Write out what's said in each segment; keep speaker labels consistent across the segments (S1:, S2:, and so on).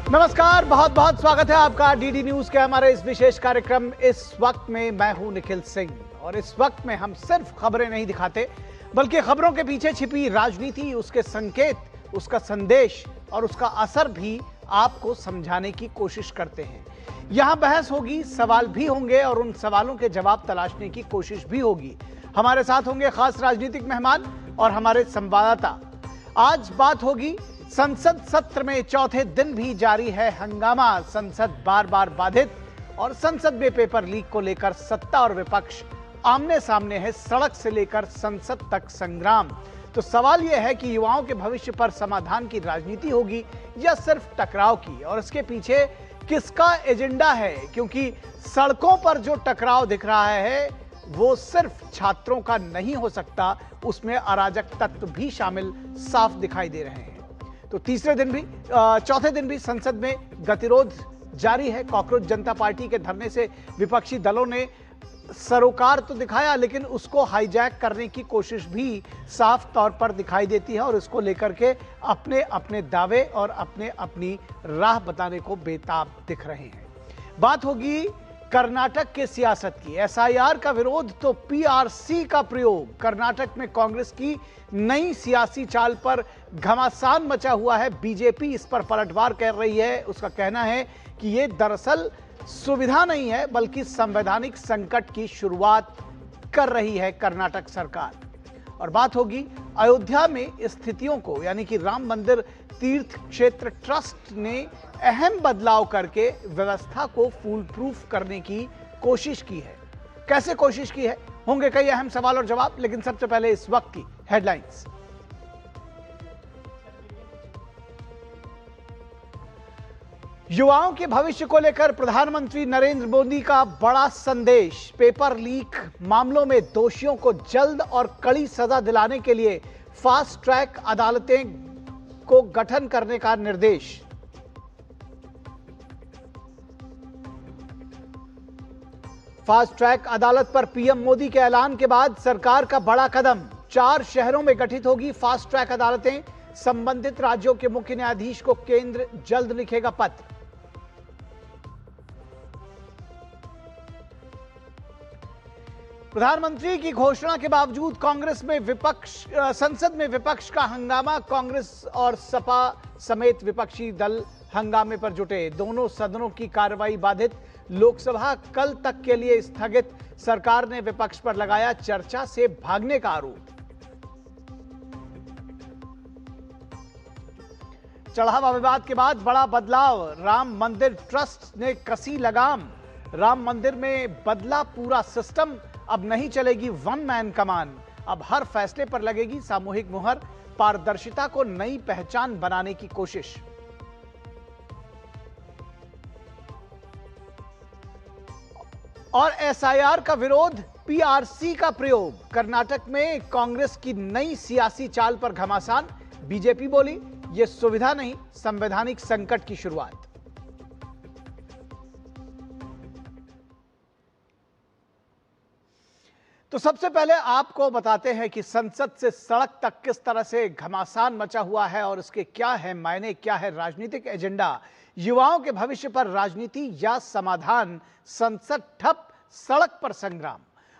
S1: नमस्कार, बहुत बहुत स्वागत है आपका डीडी न्यूज के हमारे इस विशेष कार्यक्रम इस वक्त में। मैं हूं निखिल सिंह और इस वक्त में हम सिर्फ खबरें नहीं दिखाते बल्कि खबरों के पीछे छिपी राजनीति, उसके संकेत, उसका संदेश और उसका असर भी आपको समझाने की कोशिश करते हैं। यहां बहस होगी, सवाल भी होंगे और उन सवालों के जवाब तलाशने की कोशिश भी होगी। हमारे साथ होंगे खास राजनीतिक मेहमान और हमारे संवाददाता। आज बात होगी संसद सत्र में चौथे दिन भी जारी है हंगामा। संसद बार बार बाधित और संसद में पेपर लीक को लेकर सत्ता और विपक्ष आमने सामने है। सड़क से लेकर संसद तक संग्राम। तो सवाल यह है कि युवाओं के भविष्य पर समाधान की राजनीति होगी या सिर्फ टकराव की, और इसके पीछे किसका एजेंडा है? क्योंकि सड़कों पर जो टकराव दिख रहा है वो सिर्फ छात्रों का नहीं हो सकता, उसमें अराजक तत्व भी शामिल साफ दिखाई दे रहे हैं। तो चौथे दिन भी संसद में गतिरोध जारी है। कॉकरोच जनता पार्टी के धरने से विपक्षी दलों ने सरोकार तो दिखाया, लेकिन उसको हाईजैक करने की कोशिश भी साफ तौर पर दिखाई देती है और इसको लेकर के अपने अपने दावे और अपनी राह बताने को बेताब दिख रहे हैं। बात होगी कर्नाटक के सियासत की। एसआईआर का विरोध तो पीआरसी का प्रयोग। कर्नाटक में कांग्रेस की नई सियासी चाल पर घमासान मचा हुआ है। बीजेपी इस पर पलटवार कर रही है। उसका कहना है कि यह दरअसल सुविधा नहीं है बल्कि संवैधानिक संकट की शुरुआत कर रही है कर्नाटक सरकार। और बात होगी अयोध्या में स्थितियों को, यानी कि राम मंदिर तीर्थ क्षेत्र ट्रस्ट ने अहम बदलाव करके व्यवस्था को फूल प्रूफ करने की कोशिश की है। कैसे कोशिश की है? होंगे कई अहम सवाल और जवाब, लेकिन सबसे पहले इस वक्त की हेडलाइंस। युवाओं के भविष्य को लेकर प्रधानमंत्री नरेंद्र मोदी का बड़ा संदेश। पेपर लीक मामलों में दोषियों को जल्द और कड़ी सजा दिलाने के लिए फास्ट ट्रैक अदालतें को गठन करने का निर्देश। फास्ट ट्रैक अदालत पर पीएम मोदी के ऐलान के बाद सरकार का बड़ा कदम। 4 शहरों में गठित होगी फास्ट ट्रैक अदालतें। संबंधित राज्यों के मुख्य न्यायाधीश को केंद्र जल्द लिखेगा पत्र। प्रधानमंत्री की घोषणा के बावजूद संसद में विपक्ष का हंगामा। कांग्रेस और सपा समेत विपक्षी दल हंगामे पर जुटे। दोनों सदनों की कार्रवाई बाधित। लोकसभा कल तक के लिए स्थगित। सरकार ने विपक्ष पर लगाया चर्चा से भागने का आरोप। चढ़ावा विवाद के बाद बड़ा बदलाव। राम मंदिर ट्रस्ट ने कसी लगाम। राम मंदिर में बदला पूरा सिस्टम। अब नहीं चलेगी वन मैन कमान। अब हर फैसले पर लगेगी सामूहिक मुहर। पारदर्शिता को नई पहचान बनाने की कोशिश। और एसआईआर का विरोध, पीआरसी का प्रयोग। कर्नाटक में कांग्रेस की नई सियासी चाल पर घमासान। बीजेपी बोली यह सुविधा नहीं, संवैधानिक संकट की शुरुआत। तो सबसे पहले आपको बताते हैं कि संसद से सड़क तक किस तरह से घमासान मचा हुआ है और इसके क्या है मायने, क्या है राजनीतिक एजेंडा। युवाओं के भविष्य पर राजनीति या समाधान। संसद ठप, सड़क पर संग्राम।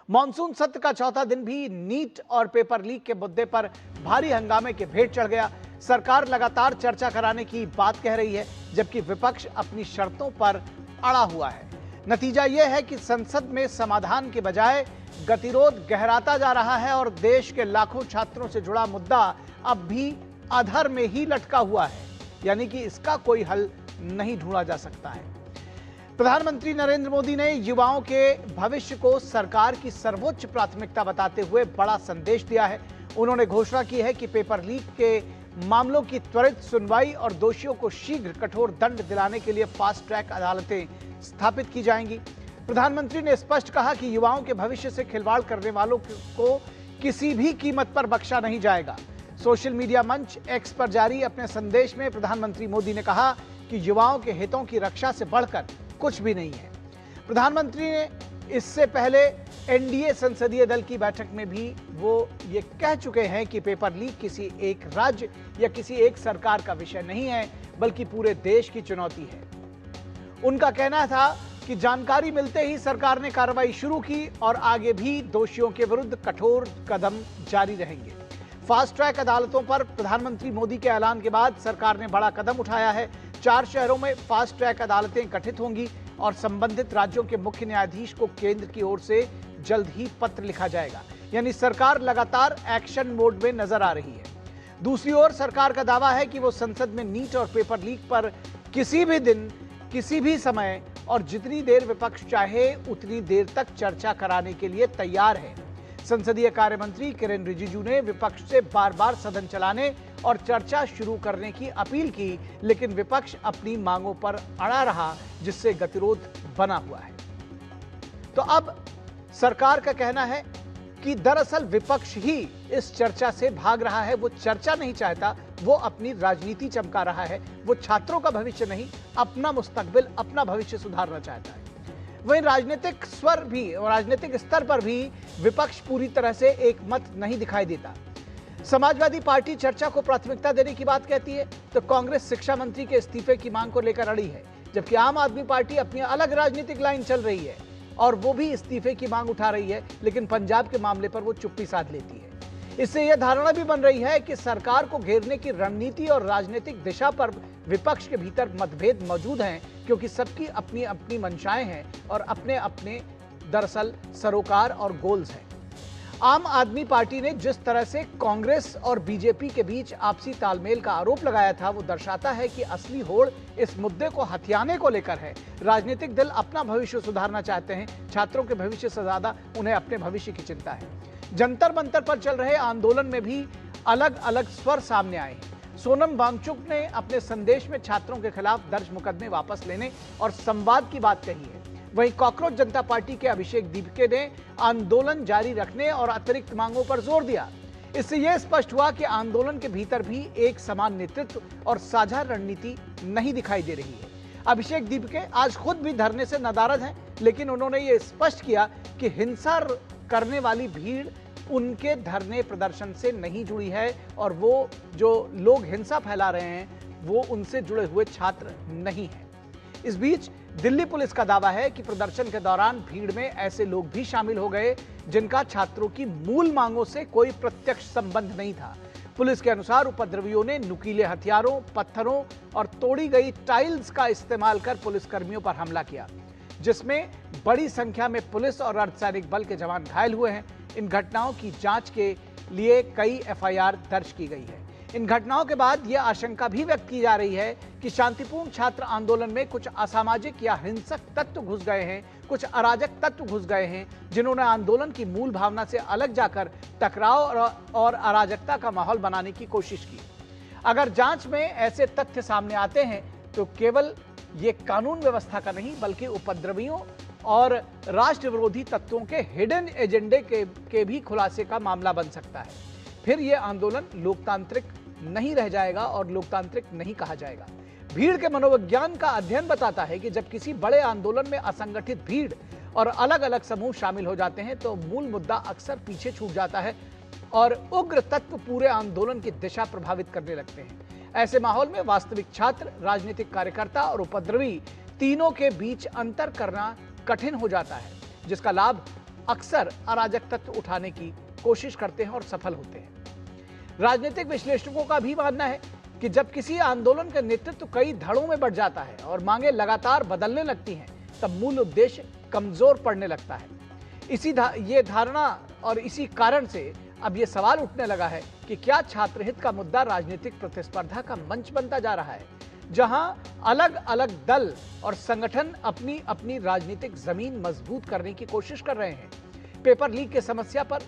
S1: मॉनसून सत्र का चौथा दिन भी नीट और पेपर लीक के मुद्दे पर भारी हंगामे के भेंट चढ़ गया। सरकार लगातार चर्चा कराने की बात कह रही है, जबकि विपक्ष अपनी शर्तों पर अड़ा हुआ है। नतीजा यह है कि संसद में समाधान के बजाय गतिरोध गहराता जा रहा है और देश के लाखों छात्रों से जुड़ा मुद्दा अब भी अधर में ही लटका हुआ है, यानी कि इसका कोई हल नहीं ढूंढा जा सकता है। प्रधानमंत्री नरेंद्र मोदी ने युवाओं के भविष्य को सरकार की सर्वोच्च प्राथमिकता बताते हुए बड़ा संदेश दिया है। उन्होंने घोषणा की है कि पेपर लीक के मामलों की त्वरित सुनवाई और दोषियों को शीघ्र कठोर दंड दिलाने के लिए फास्ट ट्रैक अदालतें स्थापित की जाएंगी। प्रधानमंत्री ने स्पष्ट कहा कि युवाओं के भविष्य से खिलवाड़ करने वालों को किसी भी कीमत पर बख्शा नहीं जाएगा। सोशल मीडिया मंच एक्स पर जारी अपने संदेश में प्रधानमंत्री मोदी ने कहा कि युवाओं के हितों की रक्षा से बढ़कर कुछ भी नहीं है। प्रधानमंत्री ने इससे पहले एनडीए संसदीय दल की बैठक में भी वो ये कह चुके हैं कि पेपर लीक किसी एक राज्य या किसी एक सरकार का विषय नहीं है, बल्कि पूरे देश की चुनौती है। उनका कहना था कि जानकारी मिलते ही सरकार ने कार्रवाई शुरू की और आगे भी दोषियों के विरुद्ध कठोर कदम जारी रहेंगे। फास्ट ट्रैक अदालतों पर प्रधानमंत्री मोदी के ऐलान के बाद सरकार ने बड़ा कदम उठाया है। 4 शहरों में फास्ट ट्रैक अदालतें गठित होंगी और संबंधित राज्यों के मुख्य न्यायाधीश को केंद्र की ओर से जल्द ही पत्र लिखा जाएगा। यानी सरकार लगातार एक्शन मोड में नजर आ रही है। दूसरी ओर सरकार का दावा है कि वो संसद में नीट और पेपर लीक पर किसी भी दिन, किसी भी समय और जितनी देर विपक्ष चाहे उतनी देर तक चर्चा कराने के लिए तैयार है। संसदीय कार्य मंत्री किरेन रिजिजू ने विपक्ष से बार बार सदन चलाने और चर्चा शुरू करने की अपील की, लेकिन विपक्ष अपनी मांगों पर अड़ा रहा, जिससे गतिरोध बना हुआ है। तो अब सरकार का कहना है कि दरअसल विपक्ष ही इस चर्चा से भाग रहा है। वो चर्चा नहीं चाहता, वो अपनी राजनीति चमका रहा है। वो छात्रों का भविष्य नहीं, अपना मुस्तकबिल, अपना भविष्य सुधारना चाहता है। वहीं राजनीतिक स्वर भी और राजनीतिक स्तर पर भी विपक्ष पूरी तरह से एक मत नहीं दिखाई देता। समाजवादी पार्टी चर्चा को प्राथमिकता देने की बात कहती है, तो कांग्रेस शिक्षा मंत्री के इस्तीफे की मांग को लेकर अड़ी है, जबकि आम आदमी पार्टी अपनी अलग राजनीतिक लाइन चल रही है और वो भी इस्तीफे की मांग उठा रही है, लेकिन पंजाब के मामले पर वो चुप्पी साध लेती है। इससे यह धारणा भी बन रही है कि सरकार को घेरने की रणनीति और राजनीतिक दिशा पर विपक्ष के भीतर मतभेद मौजूद हैं, क्योंकि सबकी अपनी अपनी मंशाएं हैं और अपने अपने दरअसल सरोकार और गोल्स हैं। आम आदमी पार्टी ने जिस तरह से कांग्रेस और बीजेपी के बीच आपसी तालमेल का आरोप लगाया था, वो दर्शाता है कि असली होड़ इस मुद्दे को हथियाने को लेकर है। राजनीतिक दल अपना भविष्य सुधारना चाहते हैं, छात्रों के भविष्य से ज्यादा उन्हें अपने भविष्य की चिंता है। जंतर मंतर पर चल रहे आंदोलन में भी अलग अलग स्वर सामने आए हैं। सोनम वांगचुक ने अपने संदेश में छात्रों के खिलाफ दर्ज मुकदमे वापस लेने और संवाद की बात कही है। वहीं कॉकरोच जनता पार्टी के अभिषेक दीपके ने आंदोलन जारी रखने और अतिरिक्त मांगों पर जोर दिया। इससे यह स्पष्ट हुआ कि आंदोलन के भीतर भी एक समान नेतृत्व और साझा रणनीति नहीं दिखाई दे रही है। अभिषेक दीपके आज खुद भी धरने से नदारद हैं, लेकिन उन्होंने ये स्पष्ट किया कि हिंसा करने वाली भीड़ उनके धरने प्रदर्शन से नहीं जुड़ी है और वो जो लोग हिंसा फैला रहे हैं वो उनसे जुड़े हुए छात्र नहीं हैं। इस बीच दिल्ली पुलिस का दावा है कि प्रदर्शन के दौरान भीड़ में ऐसे लोग भी शामिल हो गए जिनका छात्रों की मूल मांगों से कोई प्रत्यक्ष संबंध नहीं था। पुलिस के अनुसार उपद्रवियों ने नुकीले हथियारों, पत्थरों और तोड़ी गई टाइल्स का इस्तेमाल कर पुलिसकर्मियों पर हमला किया, जिसमें बड़ी संख्या में पुलिस और अर्धसैनिक बल के जवान घायल हुए हैं। इन घटनाओं की जांच के लिए कई एफआईआर दर्ज की गई है। इन घटनाओं के बाद यह आशंका भी व्यक्त की जा रही है कि शांतिपूर्ण छात्र आंदोलन में कुछ असामाजिक या हिंसक तत्व घुस गए हैं, कुछ अराजक तत्व घुस गए हैं, जिन्होंने आंदोलन की मूल भावना से अलग जाकर टकराव और अराजकता का माहौल बनाने की कोशिश की। अगर जांच में ऐसे तथ्य सामने आते हैं तो केवल ये कानून व्यवस्था का नहीं, बल्कि उपद्रवियों और राष्ट्र विरोधी तत्वों के हिडन एजेंडे के भी खुलासे का मामला बन सकता है। फिर यह आंदोलन लोकतांत्रिक नहीं रह जाएगा और लोकतांत्रिक नहीं कहा जाएगा। भीड़ के मनोविज्ञान का अध्ययन बताता है कि जब किसी बड़े आंदोलन में असंगठित भीड़ और अलग अलग समूह शामिल हो जाते हैं तो मूल मुद्दा अक्सर पीछे छूट जाता है और उग्र तत्व पूरे आंदोलन की दिशा प्रभावित करने लगते हैं। ऐसे माहौल में वास्तविक छात्र, राजनीतिक कार्यकर्ता और उपद्रवी तीनों के बीच अंतर करना कठिन हो जाता है, जिसका लाभ अक्सर अराजक तत्व उठाने की कोशिश करते हैं और सफल होते हैं। राजनीतिक विश्लेषकों का भी मानना है कि जब किसी आंदोलन का नेतृत्व कई धड़ों में बढ़ जाता है और मांगे लगातार बदलने लगती हैं, तब मूल उद्देश्य कमजोर पड़ने लगता है। ये धारणा और इसी कारण से अब ये सवाल उठने लगा है कि क्या छात्र हित का मुद्दा राजनीतिक प्रतिस्पर्धा का मंच बनता जा रहा है, जहां अलग अलग दल और संगठन अपनी अपनी राजनीतिक जमीन मजबूत करने की कोशिश कर रहे हैं। पेपर लीक की समस्या पर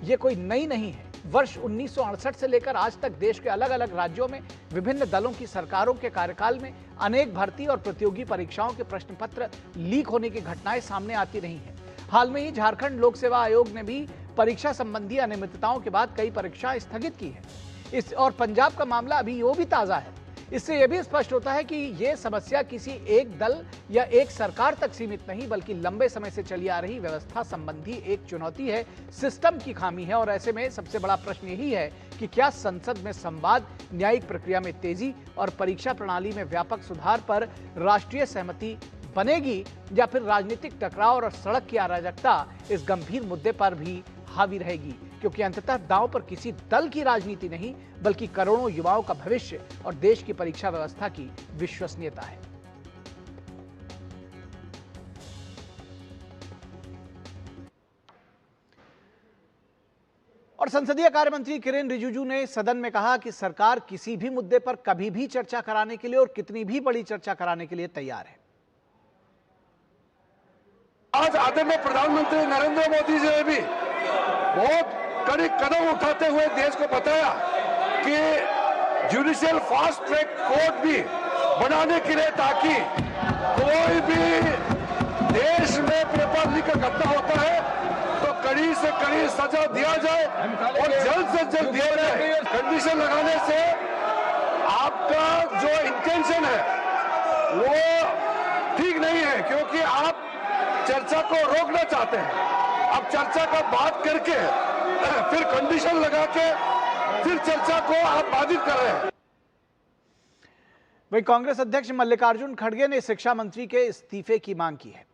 S1: यह कोई नई नहीं है। वर्ष 1968 से लेकर आज तक देश के अलग अलग राज्यों में विभिन्न दलों की सरकारों के कार्यकाल में अनेक भर्ती और प्रतियोगी परीक्षाओं के प्रश्न पत्र लीक होने की घटनाएं सामने आती रही हैं। हाल में ही झारखंड लोक सेवा आयोग ने भी परीक्षा संबंधी अनियमितताओं के बाद कई परीक्षाएं स्थगित की हैं। और पंजाब का मामला अभी वो भी ताजा है। इससे यह भी स्पष्ट होता है कि यह समस्या किसी एक दल या एक सरकार तक सीमित नहीं, बल्कि लंबे समय से चली आ रही व्यवस्था संबंधी एक चुनौती है, सिस्टम की खामी है। और ऐसे में सबसे बड़ा प्रश्न यही है कि क्या संसद में संवाद, न्यायिक प्रक्रिया में तेजी और परीक्षा प्रणाली में व्यापक सुधार पर राष्ट्रीय सहमति बनेगी, या फिर राजनीतिक टकराव और सड़क की अराजकता इस गंभीर मुद्दे पर भी हावी रहेगी, क्योंकि अंततः दांव पर किसी दल की राजनीति नहीं, बल्कि करोड़ों युवाओं का भविष्य और देश की परीक्षा व्यवस्था की विश्वसनीयता है। और संसदीय कार्य मंत्री किरेन रिजिजू ने सदन में कहा कि सरकार किसी भी मुद्दे पर कभी भी चर्चा कराने के लिए और कितनी भी बड़ी चर्चा कराने के लिए तैयार है।
S2: आज आदरणीय प्रधानमंत्री नरेंद्र मोदी जी ने भी बहुत कड़ी कदम उठाते हुए देश को बताया कि जुडिशियल फास्ट ट्रैक कोर्ट भी बनाने के लिए, ताकि कोई भी देश में पेपर लीक का घटना होता है तो कड़ी से कड़ी सजा दिया जाए और जल्द से जल्द दिया जाए। कंडीशन लगाने से आपका जो इंटेंशन है वो ठीक नहीं है, क्योंकि आप चर्चा को रोकना चाहते हैं। अब चर्चा का बात करके फिर कंडीशन लगा के फिर चर्चा को आप बाधित कर रहे हैं।
S1: वहीं कांग्रेस अध्यक्ष मल्लिकार्जुन खड़गे ने शिक्षा मंत्री के इस्तीफे की मांग की है।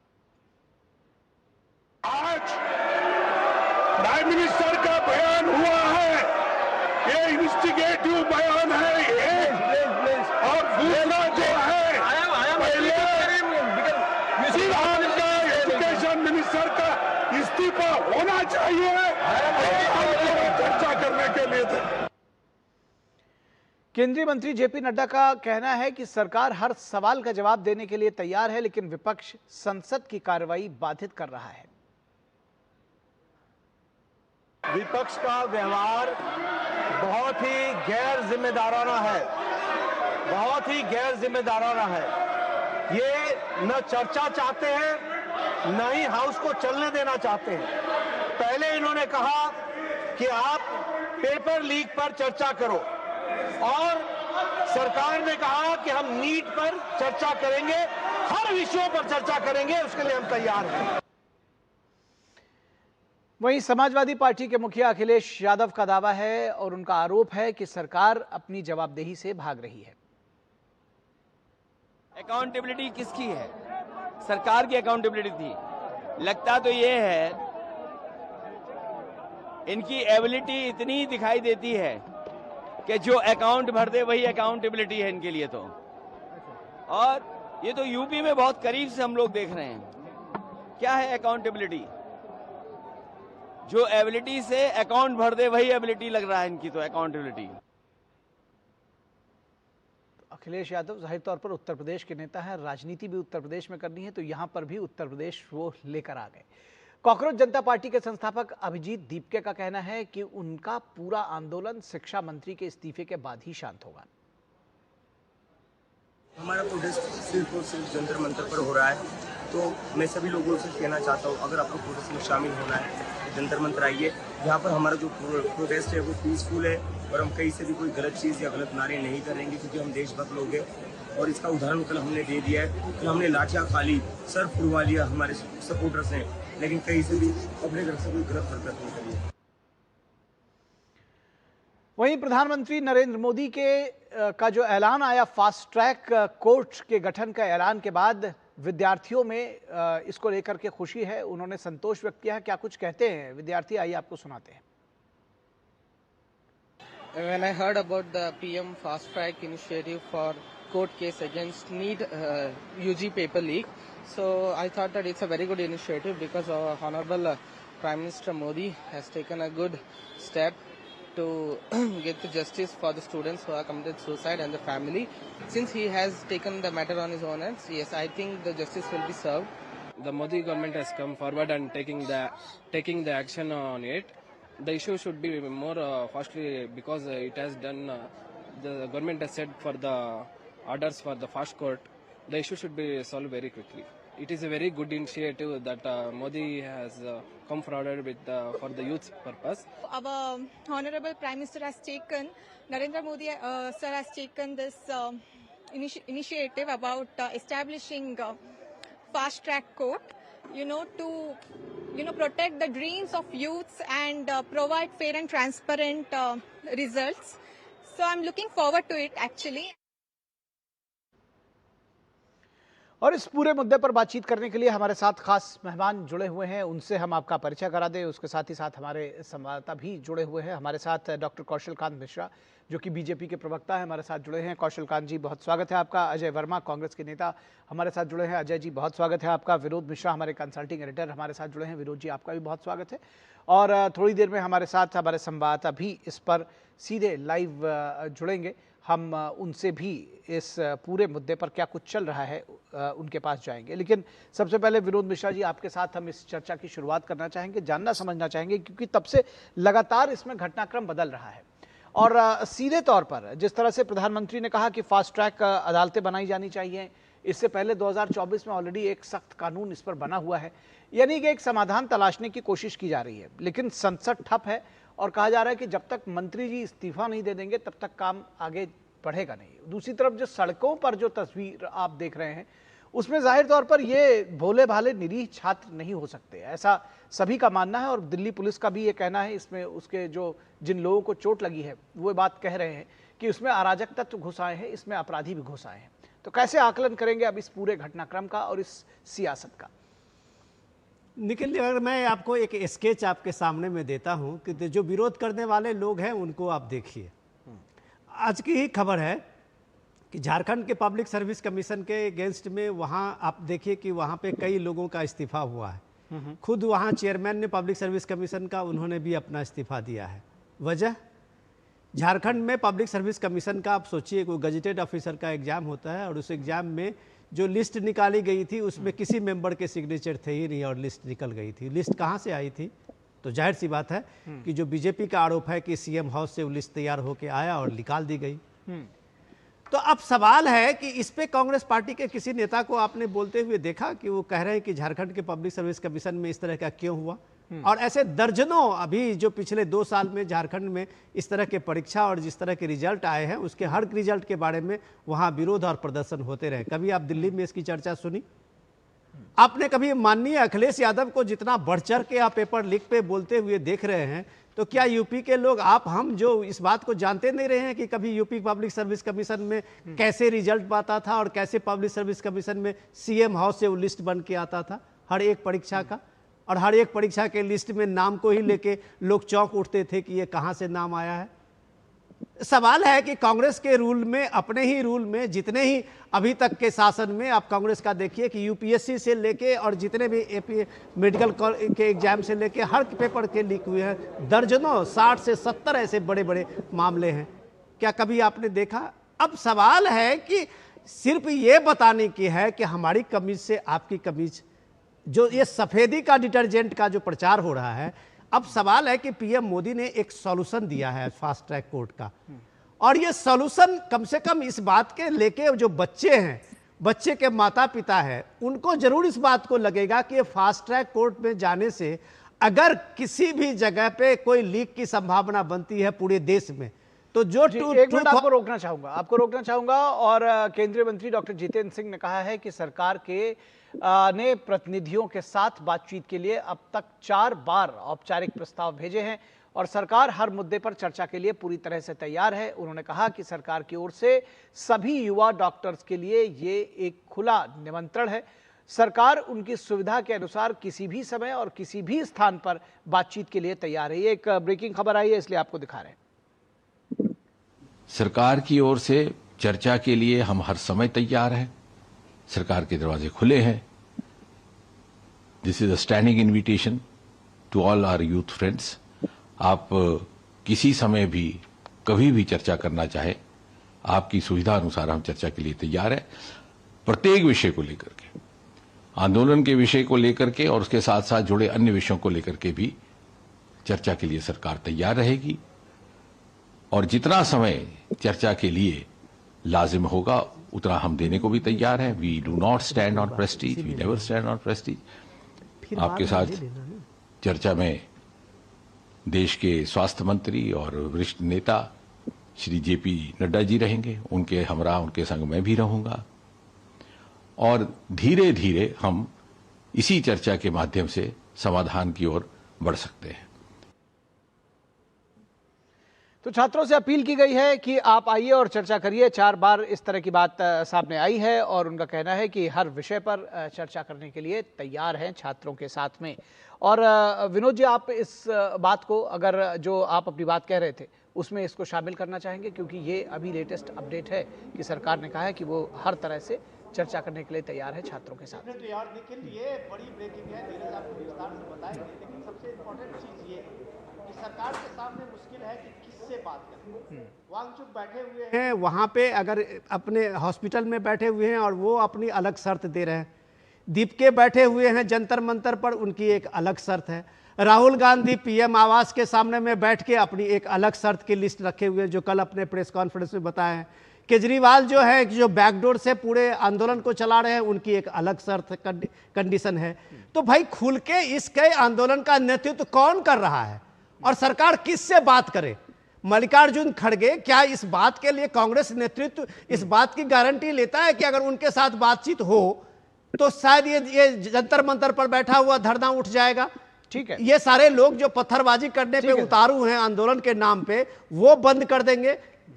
S2: आज प्राइम मिनिस्टर का बयान हुआ है, ये इन्वेस्टिगेटिव बयान है ये, और दूसरा जो है पहले एजुकेशन मिनिस्टर का इस्तीफा होना चाहिए चर्चा करने के लिए थे।
S1: केंद्रीय मंत्री जेपी नड्डा का कहना है कि सरकार हर सवाल का जवाब देने के लिए तैयार है, लेकिन विपक्ष संसद की कार्रवाई बाधित कर रहा है।
S3: विपक्ष का व्यवहार बहुत ही गैर जिम्मेदाराना है, बहुत ही गैर जिम्मेदाराना है। ये न चर्चा चाहते हैं, न ही हाउस को चलने देना चाहते हैं। पहले इन्होंने कहा कि आप पेपर लीक पर चर्चा करो, और सरकार ने कहा कि हम नीट पर चर्चा करेंगे, हर विषयों पर चर्चा करेंगे, उसके लिए हम तैयार हैं।
S1: वहीं समाजवादी पार्टी के मुखिया अखिलेश यादव का दावा है और उनका आरोप है कि सरकार अपनी जवाबदेही से भाग रही है।
S4: अकाउंटेबिलिटी किसकी है? सरकार की अकाउंटेबिलिटी थी। लगता तो ये है इनकी एबिलिटी इतनी दिखाई देती है कि जो अकाउंट भर दे वही अकाउंटेबिलिटी है इनके लिए तो। और ये तो यूपी में बहुत करीब से हम लोग देख रहे हैं। क्या है अकाउंटेबिलिटी? जो एबिलिटी से अकाउंट भर दे वही एबिलिटी लग रहा है इनकी तो अकाउंटेबिलिटी।
S1: अखिलेश यादव जाहिर तौर पर उत्तर प्रदेश के नेता हैं, राजनीति भी उत्तर प्रदेश में करनी है, तो यहां पर भी उत्तर प्रदेश वो लेकर आ गए। कॉकरोच जनता पार्टी के संस्थापक अभिजीत दीपके का कहना है कि उनका पूरा आंदोलन शिक्षा मंत्री के इस्तीफे के बाद ही शांत होगा।
S5: हमारा प्रोटेस्ट सिर्फ और सिर्फ जंतर मंतर पर हो रहा है, तो मैं सभी लोगों से कहना चाहता हूँ, अगर आपको प्रोटेस्ट में शामिल होना है तो जंतर मंतर आइए। यहाँ पर हमारा जो प्रोटेस्ट है वो पीसफुल है, और हम कहीं से भी कोई गलत चीज़ या गलत नारे नहीं करेंगे, क्योंकि हम देशभक्त लोग हैं। और इसका उदाहरण कल हमने दे दिया है कि हमने लाठियाँ खा ली, सर फुड़वा लिया हमारे सपोर्टर्स ने, लेकिन कहीं से भी अपने घर से कोई गलत हरकत नहीं करी।
S1: वहीं प्रधानमंत्री नरेंद्र मोदी का जो ऐलान आया फास्ट ट्रैक कोर्ट के गठन का ऐलान के बाद, विद्यार्थियों में इसको लेकर के खुशी है, उन्होंने संतोष व्यक्त किया है। क्या कुछ कहते हैं विद्यार्थी, आइए आपको सुनाते हैं।
S6: When I heard about the PM fast track initiative for court case against NEET UG paper leak, so I thought that it's a very good initiative, because our Honorable Prime Minister Modi has taken a good step to get the justice for the students who have committed suicide and the family. Since he has taken the matter on his own hands, yes, I think the justice will be served.
S7: The Modi government has come forward and taking the action on it. The issue should be more fastly, because it has done. The government has said for the orders for the fast court, the issue should be solved very quickly. it is a very good initiative that Modi has come forward with for the youth purpose.
S8: Our Honorable Prime Minister has taken, Narendra Modi sir has taken this initiative about establishing fast track court, to protect the dreams of youths and provide fair and transparent results. So I'm looking forward to it actually.
S1: और इस पूरे मुद्दे पर बातचीत करने के लिए हमारे साथ खास मेहमान जुड़े हुए हैं, उनसे हम आपका परिचय करा दें। उसके साथ ही साथ हमारे संवाददाता भी जुड़े हुए हैं। हमारे साथ डॉक्टर कौशल कांत मिश्रा, जो कि बीजेपी के प्रवक्ता हैं, हमारे साथ जुड़े हैं। कौशल कांत जी, बहुत स्वागत है आपका। अजय वर्मा, कांग्रेस के नेता, हमारे साथ जुड़े हैं। अजय जी, बहुत स्वागत है आपका। विनोद मिश्रा, हमारे कंसल्टिंग एडिटर, हमारे साथ जुड़े हैं। विनोद जी, आपका भी बहुत स्वागत है। और थोड़ी देर में हमारे साथ हमारे संवाददाता भी इस पर सीधे लाइव जुड़ेंगे। हम उनसे भी इस पूरे मुद्दे पर क्या कुछ चल रहा है उनके पास जाएंगे। लेकिन सबसे पहले विनोद मिश्रा जी, आपके साथ हम इस चर्चा की शुरुआत करना चाहेंगे, जानना समझना चाहेंगे, क्योंकि तब से लगातार इसमें घटनाक्रम बदल रहा है। और सीधे तौर पर जिस तरह से प्रधानमंत्री ने कहा कि फास्ट ट्रैक अदालतें बनाई जानी चाहिए, इससे पहले 2024 में ऑलरेडी एक सख्त कानून इस पर बना हुआ है, यानी कि एक समाधान तलाशने की कोशिश की जा रही है। लेकिन संसद ठप है और कहा जा रहा है कि जब तक मंत्री जी इस्तीफा नहीं दे देंगे तब तक काम आगे बढ़ेगा नहीं। दूसरी तरफ जो सड़कों पर जो तस्वीर आप देख रहे हैं, उसमें जाहिर तौर पर ये भोले भाले निरीह छात्र नहीं हो सकते, ऐसा सभी का मानना है। और दिल्ली पुलिस का भी ये कहना है, इसमें उसके जो जिन लोगों को चोट लगी है वो बात कह रहे हैं कि उसमें अराजक तत्व घुस आए हैं, इसमें अपराधी भी घुस आए हैं। तो कैसे आकलन करेंगे अब इस पूरे घटनाक्रम का और इस सियासत का?
S9: निखिल, अगर मैं आपको एक स्केच आपके सामने में देता हूं कि जो विरोध करने वाले लोग हैं उनको आप देखिए। आज की ही खबर है कि झारखंड के पब्लिक सर्विस कमीशन के अगेंस्ट में वहां आप देखिए कि वहां पे कई लोगों का इस्तीफा हुआ है। खुद वहां चेयरमैन ने पब्लिक सर्विस कमीशन का, उन्होंने भी अपना इस्तीफा दिया है। वजह, झारखंड में पब्लिक सर्विस कमीशन का, आप सोचिए, कोई गजेटेड ऑफिसर का एग्जाम होता है और उस एग्जाम में जो लिस्ट निकाली गई थी उसमें किसी मेंबर के सिग्नेचर थे ही नहीं और लिस्ट निकल गई थी। लिस्ट कहाँ से आई थी? तो जाहिर सी बात है कि जो बीजेपी का आरोप है कि सीएम हाउस से वो लिस्ट तैयार होकर आया और निकाल दी गई। तो अब सवाल है कि इस पे कांग्रेस पार्टी के किसी नेता को आपने बोलते हुए देखा कि वो कह रहे हैं कि झारखंड के पब्लिक सर्विस कमीशन में इस तरह का क्यों हुआ? और ऐसे दर्जनों अभी जो पिछले 2 साल में झारखंड में इस तरह के परीक्षा और जिस तरह के रिजल्ट आए हैं, उसके हर रिजल्ट के बारे में वहां विरोध और प्रदर्शन होते रहे। कभी आप दिल्ली में इसकी चर्चा सुनी? आपने कभी माननीय अखिलेश यादव को जितना बढ़ चढ़ के आप पेपर लीक पे बोलते हुए देख रहे हैं, तो क्या यूपी के लोग, आप हम जो इस बात को जानते नहीं रहे हैं कि कभी यूपी पब्लिक सर्विस कमीशन में कैसे रिजल्ट आता था और कैसे पब्लिक सर्विस कमीशन में सीएम हाउस से वो लिस्ट बन के आता था हर एक परीक्षा का, और हर एक परीक्षा के लिस्ट में नाम को ही लेके लोग चौंक उठते थे कि ये कहाँ से नाम आया है। सवाल है कि कांग्रेस के रूल में, अपने ही रूल में, जितने ही अभी तक के शासन में आप कांग्रेस का देखिए कि यूपीएससी से लेके और जितने भी एपी मेडिकल के एग्जाम से लेके हर पेपर के लीक हुए हैं, दर्जनों 60 से 70 ऐसे बड़े बड़े मामले हैं। क्या कभी आपने देखा? अब सवाल है कि सिर्फ ये बताने की है कि हमारी कमीज से आपकी कमीज, जो ये सफेदी का डिटर्जेंट का जो प्रचार हो रहा है, अब सवाल है कि पीएम मोदी ने एक सॉल्यूशन दिया है फास्ट ट्रैक कोर्ट का, और ये सॉल्यूशन कम से कम इस बात के लेके जो बच्चे हैं, बच्चे के माता पिता हैं, उनको जरूर इस बात को लगेगा कि ये फास्ट ट्रैक कोर्ट में जाने से अगर किसी भी जगह पे कोई लीक की संभावना बनती है पूरे देश में, तो जो
S1: एक मिनट आपको रोकना चाहूंगा और केंद्रीय मंत्री डॉक्टर जितेंद्र सिंह ने कहा है कि सरकार के ने प्रतिनिधियों के साथ बातचीत के लिए अब तक 4 बार औपचारिक प्रस्ताव भेजे हैं और सरकार हर मुद्दे पर चर्चा के लिए पूरी तरह से तैयार है। उन्होंने कहा कि सरकार की ओर से सभी युवा डॉक्टर्स के लिए ये एक खुला निमंत्रण है। सरकार उनकी सुविधा के अनुसार किसी भी समय और किसी भी स्थान पर बातचीत के लिए तैयार है। ये एक ब्रेकिंग खबर आई है, इसलिए आपको दिखा रहे हैं।
S10: सरकार की ओर से चर्चा के लिए हम हर समय तैयार हैं। सरकार के दरवाजे खुले हैं। This is a standing invitation to all our youth friends. आप किसी समय भी, कभी भी चर्चा करना चाहे, आपकी सुविधा अनुसार हम चर्चा के लिए तैयार हैं। प्रत्येक विषय को लेकर के, आंदोलन के विषय को लेकर के और उसके साथ साथ जुड़े अन्य विषयों को लेकर के भी चर्चा के लिए सरकार तैयार रहेगी। और जितना समय चर्चा के लिए लाजिम होगा उतना हम देने को भी तैयार हैं। We do not stand on prestige, we never stand on prestige. आपके साथ चर्चा में देश के स्वास्थ्य मंत्री और वरिष्ठ नेता श्री जेपी नड्डा जी रहेंगे, उनके हमरा उनके संग मैं भी रहूंगा, और धीरे धीरे हम इसी चर्चा के माध्यम से समाधान की ओर बढ़ सकते हैं।
S1: तो छात्रों से अपील की गई है कि आप आइए और चर्चा करिए। 4 बार इस तरह की बात सामने आई है और उनका कहना है कि हर विषय पर चर्चा करने के लिए तैयार हैं छात्रों के साथ में। और विनोद जी, आप इस बात को, अगर जो आप अपनी बात कह रहे थे उसमें इसको शामिल करना चाहेंगे, क्योंकि ये अभी लेटेस्ट अपडेट है कि सरकार ने कहा है कि वो हर तरह से चर्चा करने के लिए तैयार है छात्रों के साथ।
S9: निखिल, ये बड़ी ब्रेकिंग है, नीरज आपको विस्तार से बताएंगे, लेकिन सबसे इम्पोर्टेंट चीज ये है कि सरकार के सामने मुश्किल है कि किससे बात करें। वांगचुक बैठे हुए हैं वहाँ पे, अगर अपने हॉस्पिटल में बैठे हुए हैं और वो अपनी अलग शर्त दे रहे हैं। दीपके बैठे हुए हैं जंतर मंतर पर, उनकी एक अलग शर्त है। राहुल गांधी पीएम आवास के सामने में बैठ के अपनी एक अलग शर्त की लिस्ट रखे हुए हैं, जो कल अपने प्रेस कॉन्फ्रेंस में बताए हैं। केजरीवाल जो है, जो बैकडोर से पूरे आंदोलन को चला रहे हैं, उनकी एक अलग शर्त कंडीशन है। तो भाई खुल के इसके आंदोलन का नेतृत्व कौन कर रहा है और सरकार किससे बात करे? मल्लिकार्जुन खड़गे क्या इस बात के लिए कांग्रेस नेतृत्व इस बात की गारंटी लेता है कि अगर उनके साथ बातचीत हो तो शायद ये जंतर मंतर पर बैठा हुआ धरना उठ जाएगा?
S1: ठीक है,
S9: ये सारे लोग जो पत्थरबाजी करने पे उतारू हैं आंदोलन के नाम पे, वो बंद कर देंगे?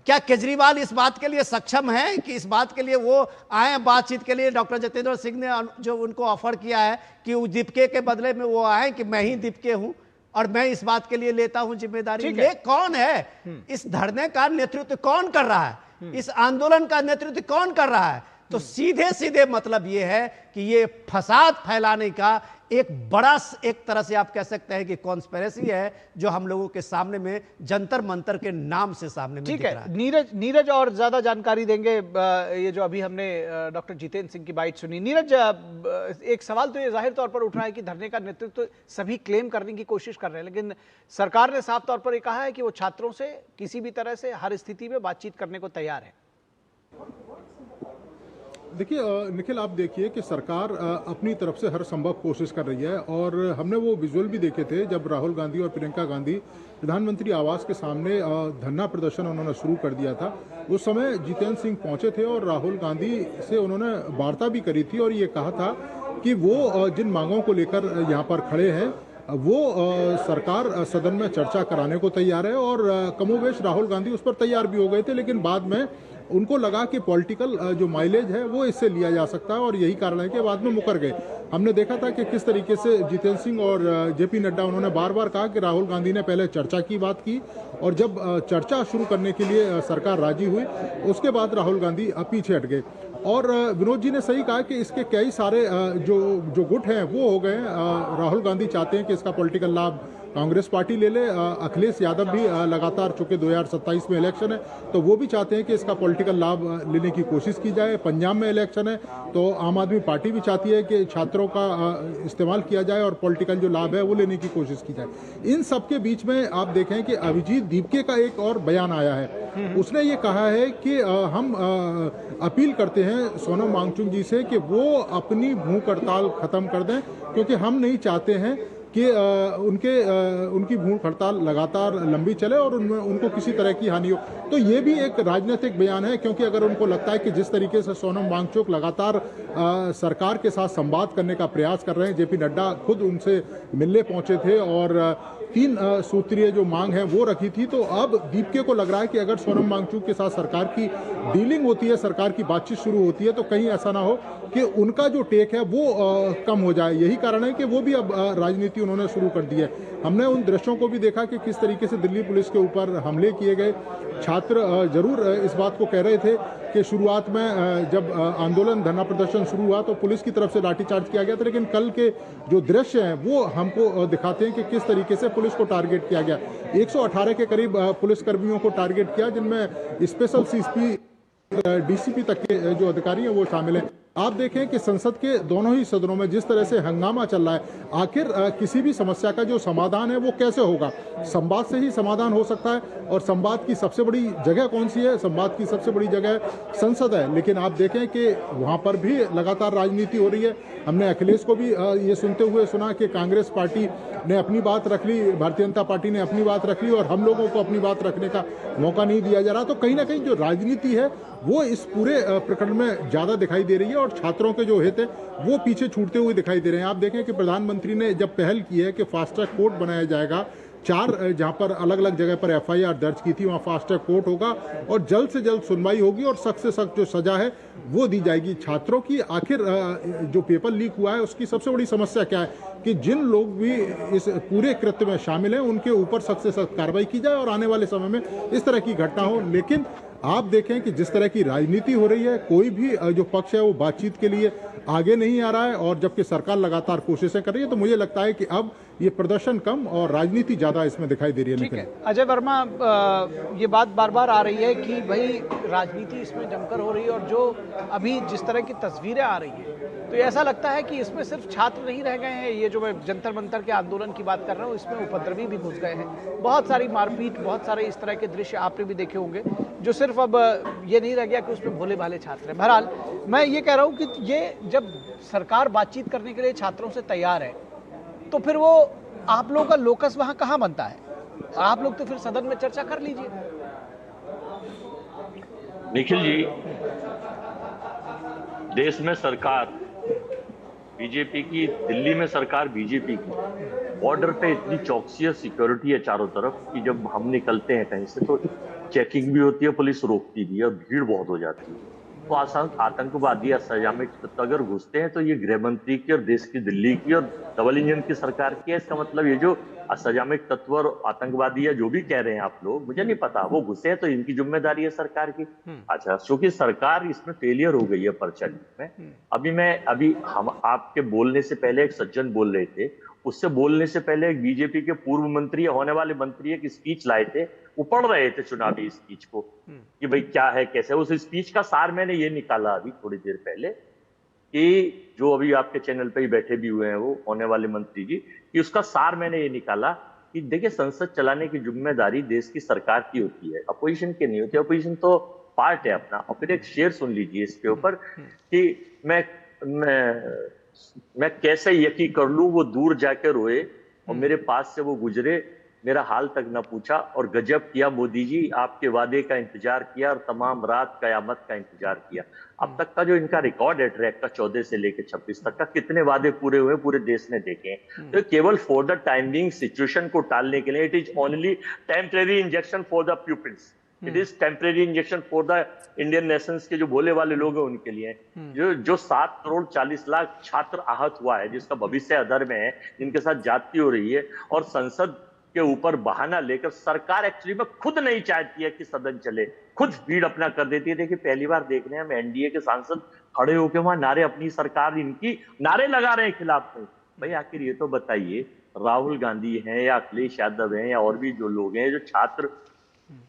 S9: क्या केजरीवाल इस बात के लिए सक्षम है कि इस बात के लिए वो आए बातचीत के लिए? डॉक्टर जितेंद्र सिंह ने जो उनको ऑफर किया है कि दीपके के बदले में वो आए कि मैं ही दीपके हूं और मैं इस बात के लिए लेता हूं जिम्मेदारी। ये कौन है? इस धरने का नेतृत्व कौन कर रहा है? इस आंदोलन का नेतृत्व कौन कर रहा है? तो सीधे सीधे मतलब ये है कि ये फसाद फैलाने का एक बड़ा, एक तरह से आप कह सकते हैं कि कॉन्स्पिरेसी है, जो हम लोगों के सामने में जंतर मंतर के नाम से सामने में दिख रहा है।
S1: नीरज और ज्यादा जानकारी देंगे। ये जो अभी हमने डॉक्टर जितेंद्र सिंह की बात सुनी, नीरज, एक सवाल तो ये जाहिर तौर पर उठ रहा है कि धरने का नेतृत्व सभी क्लेम करने की कोशिश कर रहे हैं, लेकिन सरकार ने साफ तौर पर यह कहा है कि वो छात्रों से किसी भी तरह से हर स्थिति में बातचीत करने को तैयार है।
S11: देखिए निखिल, आप देखिए कि सरकार अपनी तरफ से हर संभव कोशिश कर रही है, और हमने वो विजुअल भी देखे थे जब राहुल गांधी और प्रियंका गांधी प्रधानमंत्री आवास के सामने धरना प्रदर्शन उन्होंने शुरू कर दिया था। उस समय जितेंद्र सिंह पहुंचे थे और राहुल गांधी से उन्होंने वार्ता भी करी थी और ये कहा था कि वो जिन मांगों को लेकर यहाँ पर खड़े हैं वो सरकार सदन में चर्चा कराने को तैयार है, और कमोवेश राहुल गांधी उस पर तैयार भी हो गए थे, लेकिन बाद में उनको लगा कि पॉलिटिकल जो माइलेज है वो इससे लिया जा सकता है, और यही कारण है कि बाद में मुकर गए। हमने देखा था कि किस तरीके से जितेंद्र सिंह और जेपी नड्डा, उन्होंने बार बार कहा कि राहुल गांधी ने पहले चर्चा की बात की, और जब चर्चा शुरू करने के लिए सरकार राजी हुई उसके बाद राहुल गांधी पीछे हट गए। और विनोद जी ने सही कहा कि इसके कई सारे जो गुट हैं वो हो गए। राहुल गांधी चाहते हैं कि इसका पॉलिटिकल लाभ कांग्रेस पार्टी ले ले। अखिलेश यादव भी लगातार, चूंकि 2027 में इलेक्शन है तो वो भी चाहते हैं कि इसका पॉलिटिकल लाभ लेने की कोशिश की जाए। पंजाब में इलेक्शन है तो आम आदमी पार्टी भी चाहती है कि छात्रों का इस्तेमाल किया जाए और पॉलिटिकल जो लाभ है वो लेने की कोशिश की जाए। इन सब के बीच में आप देखें कि अभिजीत दीपके का एक और बयान आया है। उसने ये कहा है कि हम अपील करते हैं सोनम वांगचुक जी से कि वो अपनी भूख हड़ताल खत्म कर दें, क्योंकि हम नहीं चाहते हैं कि उनकी भूख हड़ताल लगातार लंबी चले और उनको किसी तरह की हानि हो। तो ये भी एक राजनीतिक बयान है, क्योंकि अगर उनको लगता है कि जिस तरीके से सोनम वांगचुक लगातार सरकार के साथ संवाद करने का प्रयास कर रहे हैं, जेपी नड्डा खुद उनसे मिलने पहुंचे थे और 3 सूत्रीय जो मांग है वो रखी थी, तो अब दीपके को लग रहा है कि अगर सोनम वांगचुक के साथ सरकार की डीलिंग होती है, सरकार की बातचीत शुरू होती है, तो कहीं ऐसा ना हो कि उनका जो टेक है वो कम हो जाए। यही कारण है कि वो भी अब राजनीति उन्होंने शुरू कर दी है। हमने उन दृश्यों को भी देखा कि किस तरीके से दिल्ली पुलिस के ऊपर हमले किए गए। छात्र जरूर इस बात को कह रहे थे कि शुरुआत में जब आंदोलन धरना प्रदर्शन शुरू हुआ तो पुलिस की तरफ से लाठीचार्ज किया गया था, लेकिन कल के जो दृश्य हैं वो हमको दिखाते हैं कि किस तरीके से पुलिस को टारगेट किया गया। 118 के करीब पुलिसकर्मियों को टारगेट किया, जिनमें स्पेशल सीएसपी, डीसीपी तक के जो अधिकारी हैं वो शामिल हैं। आप देखें कि संसद के दोनों ही सदनों में जिस तरह से हंगामा चल रहा है, आखिर किसी भी समस्या का जो समाधान है वो कैसे होगा? संवाद से ही समाधान हो सकता है। और संवाद की सबसे बड़ी जगह कौन सी है? संवाद की सबसे बड़ी जगह संसद है। लेकिन आप देखें कि वहाँ पर भी लगातार राजनीति हो रही है। हमने अखिलेश को भी ये सुनते हुए सुना कि कांग्रेस पार्टी ने अपनी बात रख ली, भारतीय जनता पार्टी ने अपनी बात रख ली और हम लोगों को अपनी बात रखने का मौका नहीं दिया जा रहा। तो कहीं ना कहीं जो राजनीति है वो इस पूरे प्रकरण में ज्यादा दिखाई दे रही है और छात्रों के जो हित है वो पीछे छूटते हुए दिखाई दे रहे हैं। आप देखें कि प्रधानमंत्री ने जब पहल की है कि फास्ट ट्रैक कोर्ट बनाया जाएगा, 4 जहां पर अलग अलग जगह पर FIR दर्ज की थी वहां फास्ट ट्रैक कोर्ट होगा और जल्द से जल्द सुनवाई होगी और सख्त से सख्त जो सजा है वो दी जाएगी। छात्रों की आखिर जो पेपर लीक हुआ है उसकी सबसे बड़ी समस्या क्या है कि जिन लोग भी इस पूरे कृत्य में शामिल हैं उनके ऊपर सख्त से सख्त कार्रवाई की जाए और आने वाले समय में इस तरह की घटना हो। लेकिन आप देखें कि जिस तरह की राजनीति हो रही है, कोई भी जो पक्ष है वो बातचीत के लिए आगे नहीं आ रहा है और जबकि सरकार लगातार कोशिशें कर रही है। तो मुझे लगता है कि अब ये प्रदर्शन कम और राजनीति ज्यादा इसमें दिखाई दे रही है।
S1: ठीक है अजय वर्मा, ये बात बार बार आ रही है कि भाई राजनीति इसमें जमकर हो रही है और जो अभी जिस तरह की तस्वीरें आ रही हैं तो ऐसा लगता है कि इसमें सिर्फ छात्र नहीं रह गए हैं। ये जो मैं जंतर मंतर के आंदोलन की बात कर रहा हूँ इसमें उपद्रवी भी घुस गए हैं। बहुत सारी मारपीट, बहुत सारे इस तरह के दृश्य आपने भी देखे होंगे जो सिर्फ अब ये नहीं रह गया कि उसमें भोले भाले छात्र हैं। बहरहाल मैं ये कह रहा हूँ कि ये जब सरकार बातचीत करने के लिए छात्रों से तैयार है तो फिर वो आप लोगों का लोकस वहां कहां बनता है? आप लोग तो फिर सदन में चर्चा कर लीजिए।
S12: निखिल जी, देश में सरकार बीजेपी की, दिल्ली में सरकार बीजेपी की, बॉर्डर पे इतनी चौकसी और सिक्योरिटी है चारों तरफ कि जब हम निकलते हैं कहीं से तो चेकिंग भी होती है, पुलिस रोकती भी है और भीड़ बहुत हो जाती है। तो आतंकवादी या असामाजिक तत्व अगर घुसते हैं तो ये गृह मंत्री की और देश की, दिल्ली की और डबल इंजन की सरकार की है। इसका मतलब ये जो असामाजिक तत्व और आतंकवादी है जो भी कह रहे हैं आप लोग, मुझे नहीं पता, वो घुसे हैं तो इनकी जिम्मेदारी है सरकार की। अच्छा, क्योंकि सरकार इसमें फेलियर हो गई है प्रचलित में। अभी हम आपके बोलने से पहले एक सज्जन बोल रहे थे, उससे बोलने से पहले एक बीजेपी के पूर्व मंत्री, होने वाले मंत्री एक स्पीच लाए थे, वो पढ़ रहे थे चुनावी स्पीच को कि भाई क्या है कैसे। उस स्पीच का सार मैंने ये निकाला अभी थोड़ी देर पहले कि जो अभी आपके चैनल पे ही बैठे भी हुए हैं वो होने वाले मंत्री जी, कि उसका सार मैंने ये निकाला कि देखिए संसद चलाने की जिम्मेदारी देश की सरकार की होती है, अपोजिशन की नहीं होती। अपोजिशन तो पार्ट है अपना। और फिर एक शेर सुन लीजिए इसके ऊपर कि मैं कैसे यकीन कर लूं वो दूर जाके रोए और मेरे पास से वो गुजरे, मेरा हाल तक न पूछा। और गजब किया मोदी जी, आपके वादे का इंतजार किया और तमाम रात कयामत का इंतजार किया। अब तक का जो इनका रिकॉर्ड है ट्रैक का 14 से लेकर 26 तक का, कितने वादे पूरे हुए पूरे देश ने देखे हैं। तो केवल फॉर द टाइमिंग सिचुएशन को टालने के लिए, it is only temporary injection for the pupils, it is temporary injection for the Indian Nations के जो भोले वाले लोग हैं उनके लिए। जो 7 करोड़ 40 लाख छात्र आहत हुआ है, जिसका भविष्य अधर में है, जिनके साथ जाति हो रही है और संसद के ऊपर बहाना लेकर सरकार एक्चुअली में खुद नहीं चाहती है कि सदन चले, खुद भीड़ अपना कर देती है। देखिए पहली बार देख रहे हैं हम एनडीए के सांसद खड़े होकर वहां नारे, अपनी सरकार इनकी नारे लगा रहे हैं खिलाफ में। भाई आखिर ये तो बताइए, राहुल गांधी हैं या अखिलेश यादव हैं या और भी जो लोग हैं, जो छात्र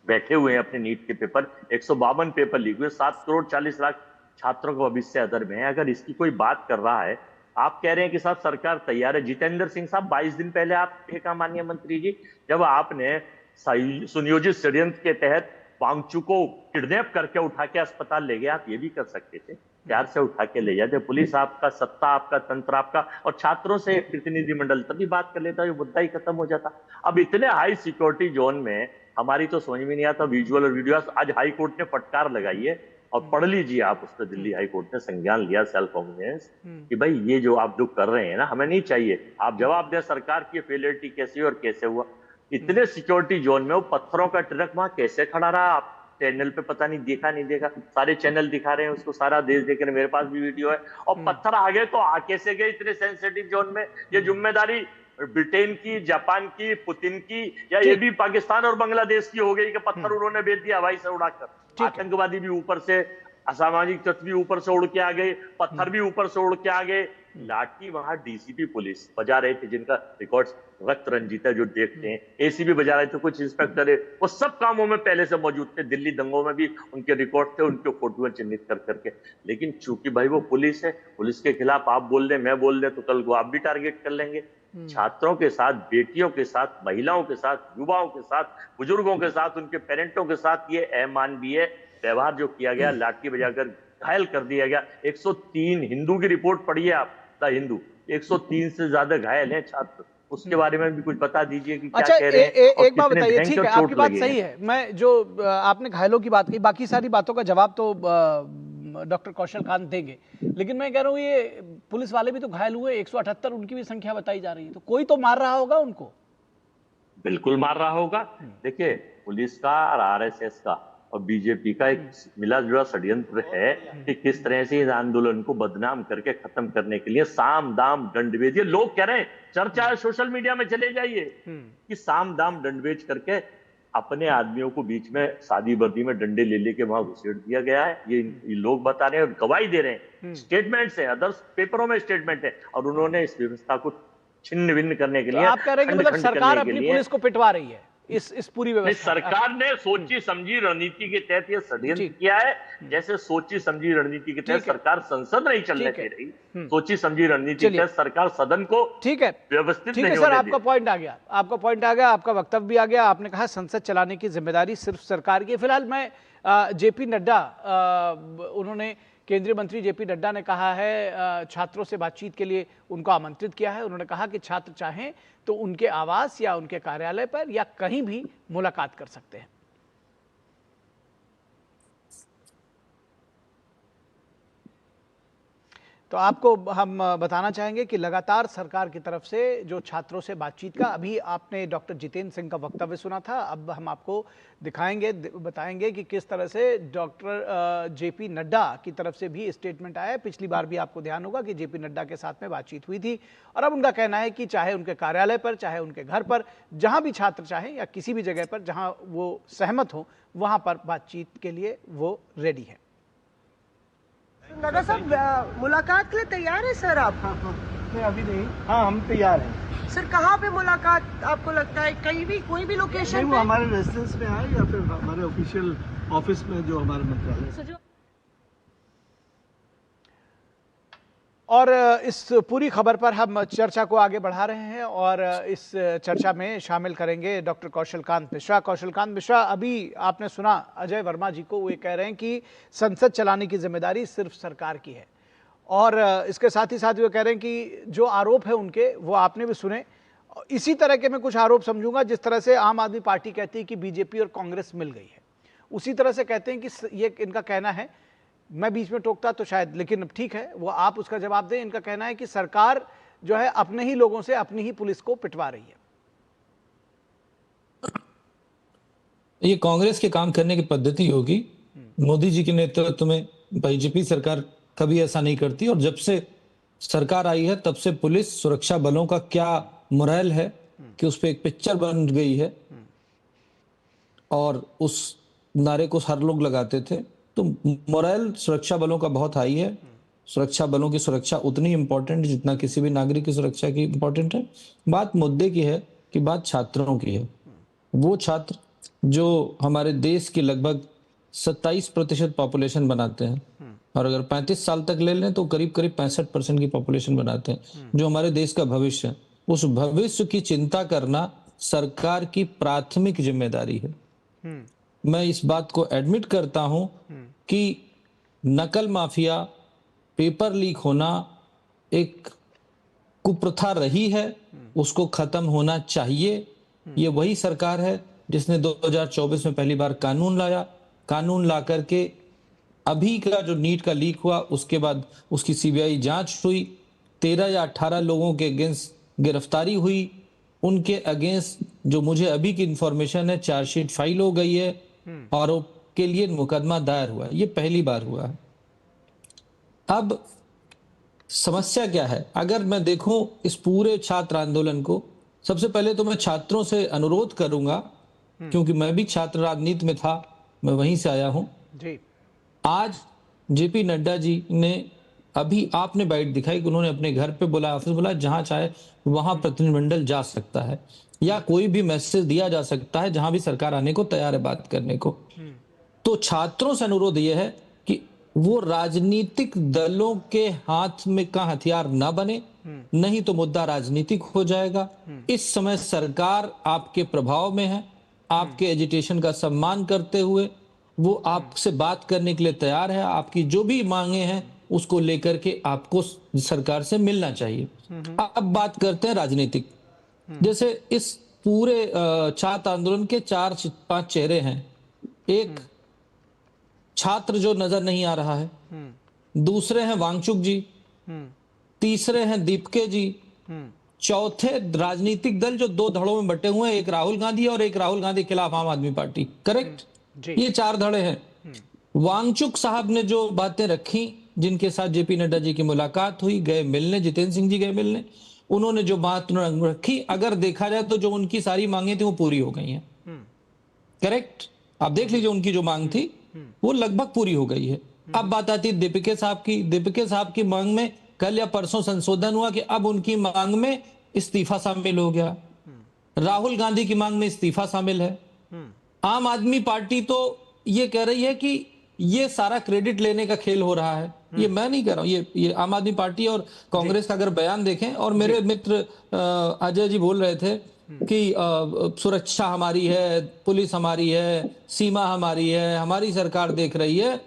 S12: बैठे हुए हैं अपने नीट के पेपर, 152 पेपर लीक हुए, 7 करोड़ 40 लाख छात्रों का भविष्य अधर में है। अगर इसकी कोई बात कर रहा है, आप कह रहे हैं कि साहब सरकार तैयार है। जितेंद्र सिंह साहब, 22 दिन पहले आप देखा माननीय मंत्री जी, जब आपने सुनियोजित षड्यंत्र के तहत वांगचू को किडनैप करके उठा के अस्पताल ले गए, आप ये भी कर सकते थे, प्यार से उठा के ले जाते। पुलिस आपका, सत्ता आपका, तंत्र आपका और छात्रों से प्रतिनिधिमंडल तभी बात कर लेता, ये मुद्दा ही खत्म हो जाता। अब इतने हाई सिक्योरिटी जोन में हमारी तो समझ में नहीं आता विजुअल और वीडियो। आज हाई कोर्ट ने फटकार लगाई है और पढ़ लीजिए आप, उस पर दिल्ली हाई कोर्ट ने संज्ञान लिया सेल्फ कॉन्फिडेंस कि भाई ये जो आप जो कर रहे हैं ना, हमें नहीं चाहिए। आप जवाब दें सरकार की फेलियरिटी कैसी और कैसे हुआ। इतने सिक्योरिटी जोन में वो पत्थरों का ट्रक वहां कैसे खड़ा रहा, आप चैनल पे पता नहीं देखा, सारे चैनल दिखा रहे हैं उसको, सारा देश देख रहे हैं, मेरे पास भी वीडियो है। और पत्थर आ गए तो आ कैसे गए इतने सेंसिटिव जोन में? ये जिम्मेदारी ब्रिटेन की, जापान की, पुतिन की, या ये भी पाकिस्तान और बांग्लादेश की हो गई कि पत्थर उन्होंने भेज दिया हवाई से उड़ाकर। आतंकवादी भी ऊपर से, असामाजिक तत्व भी ऊपर से उड़ के आ गए, पत्थर भी ऊपर से उड़ के आ गए, लाठी वहां डीसीपी पुलिस बजा रहे थे, जिनका रिकॉर्ड रक्त रंजित है, जो देखते हैं, एसीबी बजा रहे थे, कुछ इंस्पेक्टर है, वो सब कामों में पहले से मौजूद थे। दिल्ली दंगों में भी उनके रिकॉर्ड थे, उनके फोटो चिन्हित कर करके। लेकिन चूंकि भाई वो पुलिस है, पुलिस के खिलाफ आप बोल दें, मैं बोल दें, तो कल को आप भी टारगेट कर लेंगे। छात्रों के साथ, बेटियों के साथ, महिलाओं के साथ, युवाओं के साथ, बुजुर्गों के साथ, उनके पेरेंटों के साथ ये अमानवीय व्यवहार जो किया गया, लाठी बजाकर घायल कर दिया गया। 103 हिंदू की रिपोर्ट पढ़िए आप, द हिंदू, 103 से ज्यादा घायल हैं छात्र। उसके बारे में भी कुछ बता दीजिए कि क्या कह रहे हैं।
S1: एक बात बताइए, ठीक है, आपकी बात सही है। मैं जो आपने घायलों की बात की, बाकी सारी बातों का जवाब तो डॉक्टर कौशल कांत देंगे, लेकिन मैं कह रहा हूँ ये पुलिस वाले भी तो घायल हुए, 178 उनकी भी संख्या बताई जा रही है, तो कोई तो मार रहा होगा उनको।
S12: बिल्कुल मार रहा होगा। देखिए, पुलिस का और आरएसएस का और बीजेपी का एक मिला जुला षड्यंत्र है कि किस तरह से इस आंदोलन को बदनाम करके खत्म करने के लिए साम दाम दंडभेद, ये लोग कह रहे हैं, चर्चा है सोशल मीडिया में, चले जाइए, कि साम दाम दंडभेद करके अपने आदमियों को बीच में शादी वर्दी में डंडे ले लेके वहां घुसेड़ दिया गया है। ये लोग बता रहे हैं और गवाही दे रहे हैं, स्टेटमेंट्स है, अदर्स पेपरों में स्टेटमेंट है, और उन्होंने इस व्यवस्था को छिन्न भिन्न करने के लिए,
S1: आप कह रहे हैं कि मतलब सरकार अपनी पुलिस को पिटवा रही है इस पूरी व्यवस्था।
S12: सरकार ने सोची समझी रणनीति के तहत ये षड्यंत्र किया है। जैसे सोची समझी रणनीति के तहत सरकार संसद नहीं चलने दे रही, सोची समझी रणनीति के तहत सरकार सदन को
S1: ठीक है
S12: व्यवस्थित
S1: नहीं। सर, आपका पॉइंट आ गया, आपका पॉइंट आ गया, आपका वक्तव्य भी आ गया। आपने कहा संसद चलाने की जिम्मेदारी सिर्फ सरकार की है। फिलहाल मैं जेपी नड्डा, उन्होंने, केंद्रीय मंत्री जेपी नड्डा ने कहा है, छात्रों से बातचीत के लिए उनको आमंत्रित किया है। उन्होंने कहा कि छात्र चाहें तो उनके आवास या उनके कार्यालय पर या कहीं भी मुलाकात कर सकते हैं। तो आपको हम बताना चाहेंगे कि लगातार सरकार की तरफ से जो छात्रों से बातचीत का, अभी आपने डॉक्टर जितेंद्र सिंह का वक्तव्य सुना था, अब हम आपको दिखाएंगे, बताएंगे कि किस तरह से डॉक्टर जेपी नड्डा की तरफ से भी स्टेटमेंट आया है। पिछली बार भी आपको ध्यान होगा कि जेपी नड्डा के साथ में बातचीत हुई थी, और अब उनका कहना है कि चाहे उनके कार्यालय पर, चाहे उनके घर पर, जहां भी छात्र चाहें या किसी भी जगह पर जहां वो सहमत हो, वहां पर बातचीत के लिए वो रेडी है।
S13: नड्डा साहब, मुलाकात के लिए तैयार है सर आप?
S3: नहीं, अभी नहीं। हाँ, हम तैयार हैं।
S13: सर, कहाँ पे मुलाकात आपको लगता है? कहीं भी, कोई भी लोकेशन पे?
S3: हमारे रेजिडेंस में आए या फिर हमारे ऑफिशियल ऑफिस में, जो हमारे मंत्रालय।
S1: और इस पूरी खबर पर हम चर्चा को आगे बढ़ा रहे हैं और इस चर्चा में शामिल करेंगे डॉक्टर कौशल कांत मिश्रा। कौशल कांत मिश्रा, अभी आपने सुना अजय वर्मा जी को, वे कह रहे हैं कि संसद चलाने की जिम्मेदारी सिर्फ सरकार की है, और इसके साथ ही साथ वे कह रहे हैं कि जो आरोप है उनके, वो आपने भी सुने। इसी तरह के मैं कुछ आरोप समझूंगा, जिस तरह से आम आदमी पार्टी कहती है कि बीजेपी और कांग्रेस मिल गई है, उसी तरह से कहते हैं कि ये इनका कहना है, मैं बीच में टोकता तो शायद, लेकिन अब ठीक है, वो आप उसका जवाब दें। इनका कहना है कि सरकार जो है अपने ही लोगों से अपनी ही पुलिस को पिटवा रही है।
S14: ये कांग्रेस के काम करने की पद्धति होगी। मोदी जी के नेतृत्व में बीजेपी सरकार कभी ऐसा नहीं करती, और जब से सरकार आई है तब से पुलिस सुरक्षा बलों का क्या मोरल है कि उस पर एक पिक्चर बन गई है, और उस नारे को हर लोग लगाते थे। तो मोरल सुरक्षा बलों का बहुत हाई है। सुरक्षा बलों की सुरक्षा उतनी इंपॉर्टेंट है जितना किसी भी नागरिक की सुरक्षा की इंपॉर्टेंट है। बात मुद्दे की है कि बात छात्रों की है। वो छात्र जो हमारे देश की लगभग 27% पॉपुलेशन बनाते हैं, और अगर 35 साल तक ले लें तो करीब करीब 65% की पॉपुलेशन बनाते हैं, जो हमारे देश का भविष्य है। उस भविष्य की चिंता करना सरकार की प्राथमिक जिम्मेदारी है। मैं इस बात को एडमिट करता हूं कि नकल माफिया, पेपर लीक होना एक कुप्रथा रही है, उसको खत्म होना चाहिए। ये वही सरकार है जिसने 2024 में पहली बार कानून लाया। कानून ला करके अभी का जो नीट का लीक हुआ, उसके बाद उसकी सीबीआई जांच हुई, 13 या 18 लोगों के अगेंस्ट गिरफ्तारी हुई। उनके अगेंस्ट जो मुझे अभी की इंफॉर्मेशन है, चार्जशीट फाइल हो गई है, आरोप के लिए मुकदमा दायर हुआ है। ये पहली बार हुआ है। अब समस्या क्या है? अगर मैं देखूं इस पूरे छात्र आंदोलन को, सबसे पहले तो मैं छात्रों से अनुरोध करूंगा, क्योंकि मैं भी छात्र राजनीति में था, मैं वहीं से आया हूं।
S1: जी।
S14: आज जेपी नड्डा जी ने अभी आपने बाइट दिखाई कि उन्होंने अपने घर पे बोला, ऑफिस बोला, जहां चाहे वहां प्रतिनिधिमंडल जा सकता है या कोई भी मैसेज दिया जा सकता है जहां भी सरकार आने को तैयार है बात करने को। तो छात्रों से अनुरोध यह है कि वो राजनीतिक दलों के हाथ में का हथियार ना बने, नहीं तो मुद्दा राजनीतिक हो जाएगा। इस समय सरकार आपके प्रभाव में है, आपके एजिटेशन का सम्मान करते हुए वो आपसे बात करने के लिए तैयार है। आपकी जो भी मांगे हैं उसको लेकर के आपको सरकार से मिलना चाहिए। अब बात करते हैं राजनीतिक। जैसे इस पूरे छात्र आंदोलन के 4-5 चेहरे हैं। एक छात्र जो नजर नहीं आ रहा है, दूसरे हैं वांगचुक जी, तीसरे हैं दीपके जी, चौथे राजनीतिक दल जो 2 धड़ों में बटे हुए हैं, एक राहुल गांधी और एक राहुल गांधी के खिलाफ आम आदमी पार्टी। करेक्ट? ये 4 धड़े हैं। वांगचुक साहब ने जो बातें रखी, जिनके साथ जेपी नड्डा जी की मुलाकात हुई, गए मिलने, जितेंद्र सिंह जी गए मिलने, उन्होंने जो बात रखी, अगर देखा जाए तो जो उनकी सारी मांगे थी वो पूरी हो गई हैं। करेक्ट? आप देख लीजिए, उनकी जो मांग थी वो लगभग पूरी हो गई है। अब बात आती है दीपिके साहब की। दीपिके साहब की मांग में कल या परसों संशोधन हुआ कि अब उनकी मांग में इस्तीफा शामिल हो गया। राहुल गांधी की मांग में इस्तीफा शामिल है। आम आदमी पार्टी तो ये कह रही है कि ये सारा क्रेडिट लेने का खेल हो रहा है। ये मैं नहीं कह रहा हूं, ये आम आदमी पार्टी और कांग्रेस का अगर बयान देखें, और मेरे मित्र अजय जी बोल रहे थे कि सुरक्षा हमारी है, पुलिस हमारी है, सीमा हमारी है, हमारी सरकार देख रही है।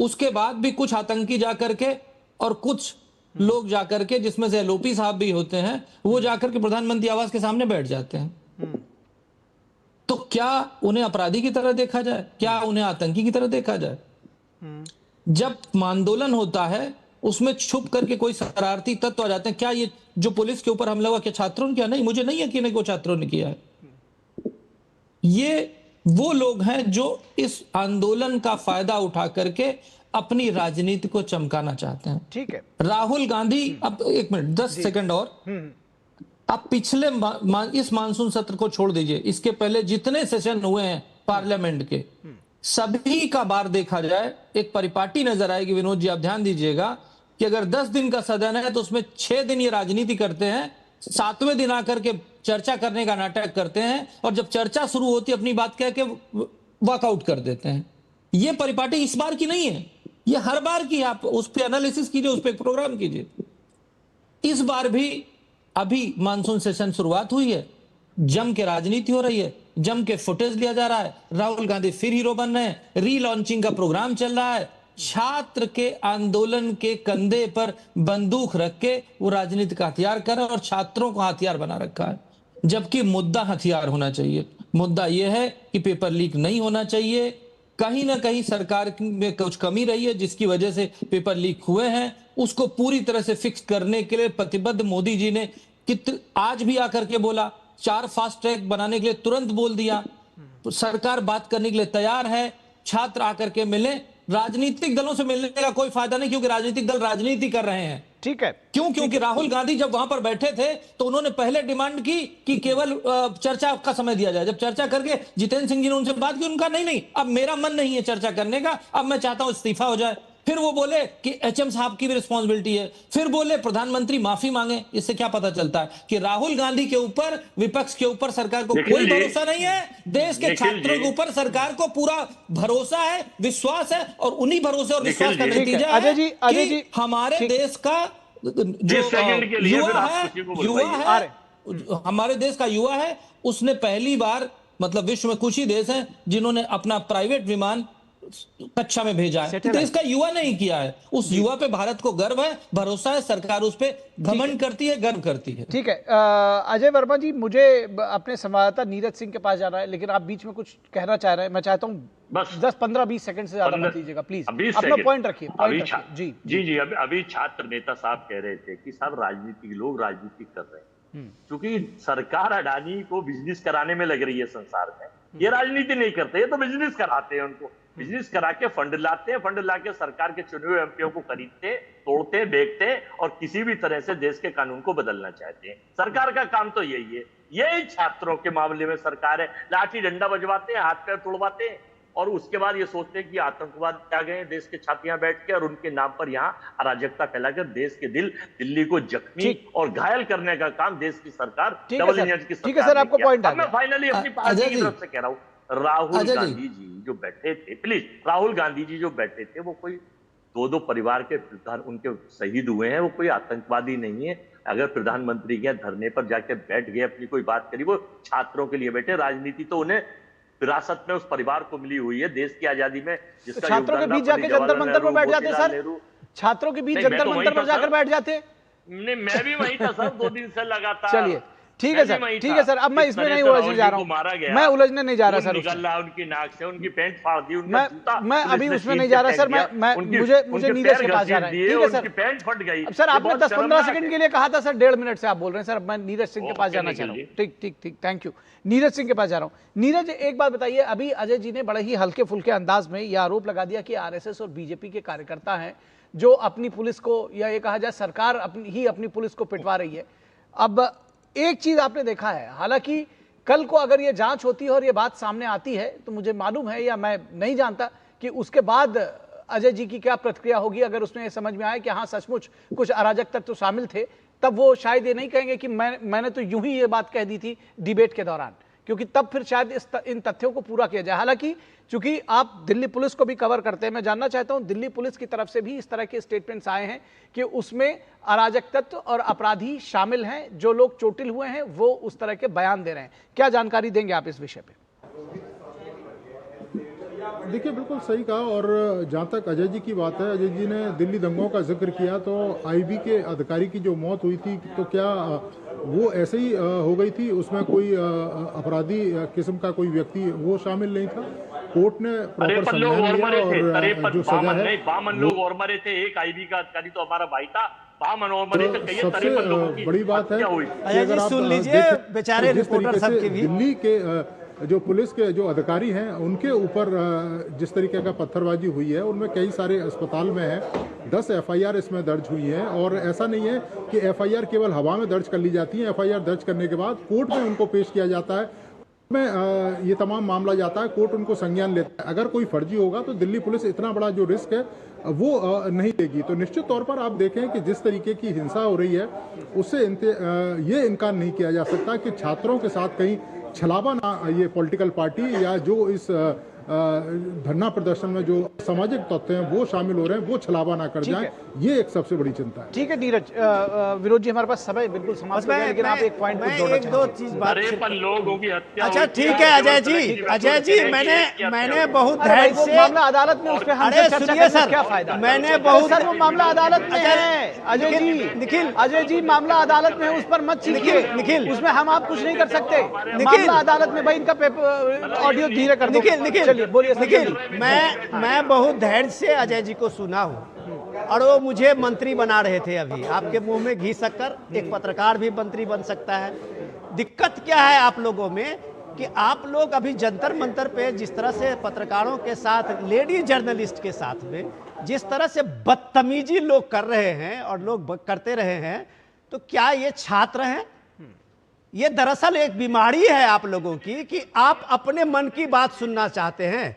S14: उसके बाद भी कुछ आतंकी जाकर के और कुछ लोग जाकर के, जिसमें से एलओपी साहब भी होते हैं, वो जाकर के प्रधानमंत्री आवास के सामने बैठ जाते हैं। तो क्या उन्हें अपराधी की तरह देखा जाए? क्या उन्हें आतंकी की तरह देखा जाए? जब आंदोलन होता है उसमें छुप करके कोई शरारती तत्व आ जाते हैं। क्या ये जो पुलिस के ऊपर हमला हुआ, क्या छात्रों ने किया? नहीं, मुझे नहीं यकीन है कि वो छात्रों ने किया है। ये वो लोग हैं जो इस आंदोलन का फायदा उठा करके अपनी राजनीति को चमकाना चाहते हैं।
S1: ठीक है।
S14: राहुल गांधी, अब 1 मिनट 10 सेकंड और, आप पिछले इस मानसून सत्र को छोड़ दीजिए, इसके पहले जितने सेशन हुए हैं पार्लियामेंट के, सभी का बार देखा जाए, एक परिपाटी नजर आएगी। विनोद जी, आप ध्यान दीजिएगा कि अगर 10 दिन का सदन है तो उसमें 6 दिन ये राजनीति करते हैं, 7वें दिन आकर के चर्चा करने का नाटक करते हैं, और जब चर्चा शुरू होती है अपनी बात कह के वॉकआउट कर देते हैं। ये परिपाटी इस बार की नहीं है, ये हर बार की। आप उस पर एनालिसिस कीजिए, उस पर प्रोग्राम कीजिए। इस बार भी अभी मानसून सेशन शुरुआत हुई है, जम के राजनीति हो रही है, जम के फुटेज लिया जा रहा है। राहुल गांधी फिर हीरो बन रहे हैं, रीलॉन्चिंग का प्रोग्राम चल रहा है। छात्र के आंदोलन के कंधे पर बंदूक रख के वो राजनीति का हथियार कर रहे हैं और छात्रों को हथियार बना रखा है, जबकि मुद्दा हथियार होना चाहिए। मुद्दा यह है कि पेपर लीक नहीं होना चाहिए। कहीं ना कहीं सरकार में कुछ कमी रही है जिसकी वजह से पेपर लीक हुए हैं, उसको पूरी तरह से फिक्स करने के लिए प्रतिबद्ध मोदी जी ने आज भी आकर के बोला, 4 फास्ट ट्रैक बनाने के लिए तुरंत बोल दिया। तो सरकार बात करने के लिए तैयार है, छात्र आकर के मिले। राजनीतिक दलों से मिलने का कोई फायदा नहीं, क्योंकि राजनीतिक दल राजनीति कर रहे हैं।
S1: ठीक है।
S14: क्यों? क्योंकि राहुल गांधी जब वहां पर बैठे थे तो उन्होंने पहले डिमांड की कि केवल चर्चा का समय दिया जाए। जब चर्चा करके जितेंद्र सिंह जी ने उनसे बात की, उनका नहीं, अब मेरा मन नहीं है चर्चा करने का, अब मैं चाहता हूं इस्तीफा हो जाए। फिर वो बोले कि एचएम साहब की भी रिस्पॉन्सिबिलिटी है। फिर बोले प्रधानमंत्री माफी मांगे। इससे क्या पता चलता है कि राहुल गांधी के ऊपर, विपक्ष के ऊपर सरकार को कोई भरोसा नहीं है। देश के छात्रों के ऊपर सरकार को पूरा भरोसा है, विश्वास है, और उन्हीं भरोसे और विश्वास का नतीजा है कि हमारे देश का जो युवा है, हमारे देश का युवा है, उसने पहली बार, मतलब विश्व में कुछ ही देश हैं जिन्होंने अपना प्राइवेट विमान कक्षा में भेजा है। देश का युवा नहीं किया है। उस युवा पे भारत को गर्व है, भरोसा है, सरकार उस पे घमंड करती है, गर्व करती है।
S1: ठीक है। अजय वर्मा जी, मुझे अपने संवाददाता नीरज सिंह के पास जाना है, लेकिन आप बीच में कुछ कहना चाह रहे हैं। मैं चाहता हूँ बस 10-15-20 सेकंड से ज्यादा मत लीजिएगा प्लीज, अपना पॉइंट रखिए।
S12: जी अभी छात्र नेता साहब कह रहे थे कि सब राजनीतिक लोग राजनीति कर रहे हैं, क्योंकि सरकार अडानी को बिजनेस कराने में लग रही है संसार में। ये राजनीति नहीं करते, ये तो बिजनेस कराते हैं। उनको बिजनेस करा के फंड लाते हैं, फंड लाके सरकार के चुने हुए एमपीओ को खरीदते, तोड़ते, बेचते और किसी भी तरह से देश के कानून को बदलना चाहते हैं। सरकार का काम तो यही है। यही छात्रों के मामले में सरकार है, लाठी डंडा बजवाते हैं, हाथ पैर तोड़वाते हैं और उसके बाद ये सोचते हैं कि आतंकवाद आ गए देश के छातियां बैठ के और उनके नाम पर यहाँ अराजकता फैलाकर देश के दिल्ली को जख्मी और घायल करने का काम देश की सरकार डबल इंजन की सरकार।
S1: ठीक है सर, आपको पॉइंट आ गया।
S12: मैं फाइनली अपनी पार्टी की तरफ से कह रहा हूँ, राहुल गांधी जी जो बैठे थे, प्लीज, राहुल गांधी जी जो बैठे थे वो कोई दो परिवार के प्रधान उनके शहीद हुए हैं, वो कोई आतंकवादी नहीं है। अगर प्रधानमंत्री के धरने पर जाकर बैठ गए, अपनी कोई बात करी, वो छात्रों के लिए बैठे। राजनीति तो उन्हें विरासत में उस परिवार को मिली हुई है, देश की आजादी में जिसका
S1: छात्रों के बीच जाके जंतर मंतर पर बैठ जाते सर, छात्रों के बीच जंतर मंतर पर जाकर बैठ जाते।
S12: नहीं, मैं भी वही था सर, 2 दिन से लगातार।
S1: चलिए ठीक है सर, ठीक है सर, अब मैं इसमें नहीं उलझने जा रहा हूँ, मैं उलझने नहीं जा रहा सर।
S12: निकल रहा उनकी नाक से, उनकी पैंट फाड़ दी, उनका जूता
S1: मैं अभी उसमें नहीं जा रहा सर, मुझे नीरज के पास जाना है। ठीक है सर,
S12: पैंट फट गई।
S1: अब सर आपने 10-15 सेकंड के लिए कहा था सर, 1.5 मिनट से आप बोल रहे हैं सर, मैं नीरज सिंह के पास जाना चाह रहा हूँ। ठीक, थैंक यू, नीरज सिंह के पास जा रहा हूँ। नीरज, एक बात बताइए, अभी अजय जी ने बड़े ही हल्के फुल्के अंदाज में यह आरोप लगा दिया कि आरएसएस और बीजेपी के कार्यकर्ता हैं जो अपनी पुलिस को, या ये कहा जाए सरकार अपनी पुलिस को पिटवा रही है। अब एक चीज आपने देखा है, हालांकि कल को अगर ये जांच होती है और ये बात सामने आती है तो मुझे मालूम है, या मैं नहीं जानता कि उसके बाद अजय जी की क्या प्रतिक्रिया होगी। अगर उसमें ये समझ में आए कि हाँ सचमुच कुछ अराजक तत्व तो शामिल थे, तब वो शायद ये नहीं कहेंगे कि मैंने तो यूं ही ये बात कह दी थी डिबेट के दौरान, क्योंकि तब फिर शायद इन तथ्यों को पूरा किया जाए। हालांकि चूंकि आप दिल्ली पुलिस को भी कवर करते हैं, मैं जानना चाहता हूं दिल्ली पुलिस की तरफ से भी इस तरह के स्टेटमेंट्स आए हैं कि उसमें अराजक तत्व और अपराधी शामिल हैं, जो लोग चोटिल हुए हैं वो उस तरह के बयान दे रहे हैं। क्या जानकारी देंगे आप इस विषय पे?
S11: देखिए, बिल्कुल सही कहा। और जहाँ तक अजय जी की बात है, अजय जी ने दिल्ली दंगों का जिक्र किया, तो आईबी के अधिकारी की जो मौत हुई थी, तो क्या वो ऐसे ही हो गई थी? उसमें कोई अपराधी किस्म का कोई व्यक्ति वो शामिल नहीं था। कोर्ट ने प्रॉपर संज्ञान लिया और जो सजा है, 52 लोग और मरे थे। एक आईबी का अधिकारी तो हमारा भाई था। सबसे बड़ी बात है कि अगर आप
S9: सुन लीजिए बेचारे रिपोर्टर सब के भी,
S11: दिल्ली के जो पुलिस के जो अधिकारी हैं उनके ऊपर जिस तरीके का पत्थरबाजी हुई है, उनमें कई सारे अस्पताल में है। 10 एफआईआर इसमें दर्ज हुई है। और ऐसा नहीं है कि एफआईआर केवल हवा में दर्ज कर ली जाती है। एफआईआर दर्ज करने के बाद कोर्ट में उनको पेश किया जाता है, में ये तमाम मामला जाता है, कोर्ट उनको संज्ञान लेता है। अगर कोई फर्जी होगा तो दिल्ली पुलिस इतना बड़ा जो रिस्क है वो नहीं लेगी। तो निश्चित तौर पर आप देखें कि जिस तरीके की हिंसा हो रही है, उससे ये इनकार नहीं किया जा सकता कि छात्रों के साथ कहीं छलावा ना ये पॉलिटिकल पार्टी या जो इस धरना प्रदर्शन में जो सामाजिक तत्व हैं वो शामिल हो रहे हैं, वो छलावा ना कर जाए। ये एक सबसे बड़ी चिंता है।
S1: ठीक है नीरज, विरोध जी हमारे पास समय बिल्कुल समाप्त हो गया, लेकिन आप एक पॉइंट
S9: एक दो चीज बात।
S12: लोगों की हत्या।
S9: अच्छा ठीक है अजय जी, मैंने बहुत धैर्य से
S1: मामला अदालत में, उस पर हम चर्चा करने से क्या फायदा?
S9: मैंने बहुत,
S1: सर वो मामला अदालत में है अजय जी मामला अदालत में है, उस पर मत चिढ़िए निखिल, उसमें हम आप कुछ नहीं कर सकते। मामला अदालत में, भाई इनका पेपर ऑडियो धीरे कर दो।
S9: निखिल बोलिए। निखिल, मैं बहुत धैर्य से अजय जी को सुना हूँ और वो मुझे मंत्री बना रहे थे। अभी आपके मुंह में घी शक्कर, एक पत्रकार भी मंत्री बन सकता है। दिक्कत क्या है आप लोगों में कि आप लोग अभी जंतर मंतर पे जिस तरह से पत्रकारों के साथ, लेडी जर्नलिस्ट के साथ में जिस तरह से बदतमीजी लोग कर रहे हैं और लोग करते रहे हैं, तो क्या ये छात्र हैं? ये दरअसल एक बीमारी है आप लोगों की कि आप अपने मन की बात सुनना चाहते हैं।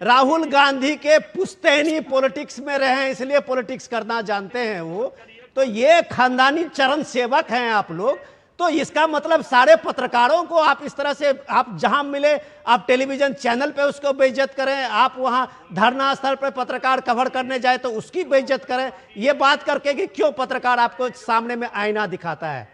S9: राहुल गांधी के पुश्तैनी पॉलिटिक्स में रहे हैं, इसलिए पॉलिटिक्स करना जानते हैं वो। तो ये खानदानी चरण सेवक हैं आप लोग। तो इसका मतलब सारे पत्रकारों को आप इस तरह से, आप जहां मिले आप टेलीविजन चैनल पे उसको बेइज्जत करें, आप वहां धरना स्थल पे पत्रकार कवर करने जाए तो उसकी बेइज्जत करें, ये बात करके कि क्यों पत्रकार आपको सामने में आईना दिखाता है।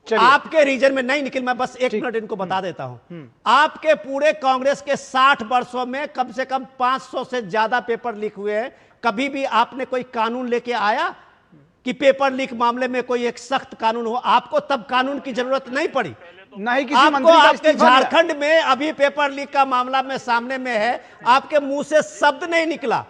S9: आपके रीजन में नहीं। निखिल, मैं बस 1 मिनट इनको बता देता हूं। आपके पूरे कांग्रेस के 60 वर्षों में कम से कम 500 से ज्यादा पेपर लीक हुए हैं। कभी भी आपने कोई कानून लेके आया कि पेपर लीक मामले में कोई एक सख्त कानून हो? आपको तब कानून की जरूरत नहीं पड़ी।
S1: नहीं किसी
S9: आपको,
S1: मंत्री
S9: आपके झारखंड में अभी पेपर लीक का मामला में सामने में है, आपके मुंह से शब्द नहीं निकला।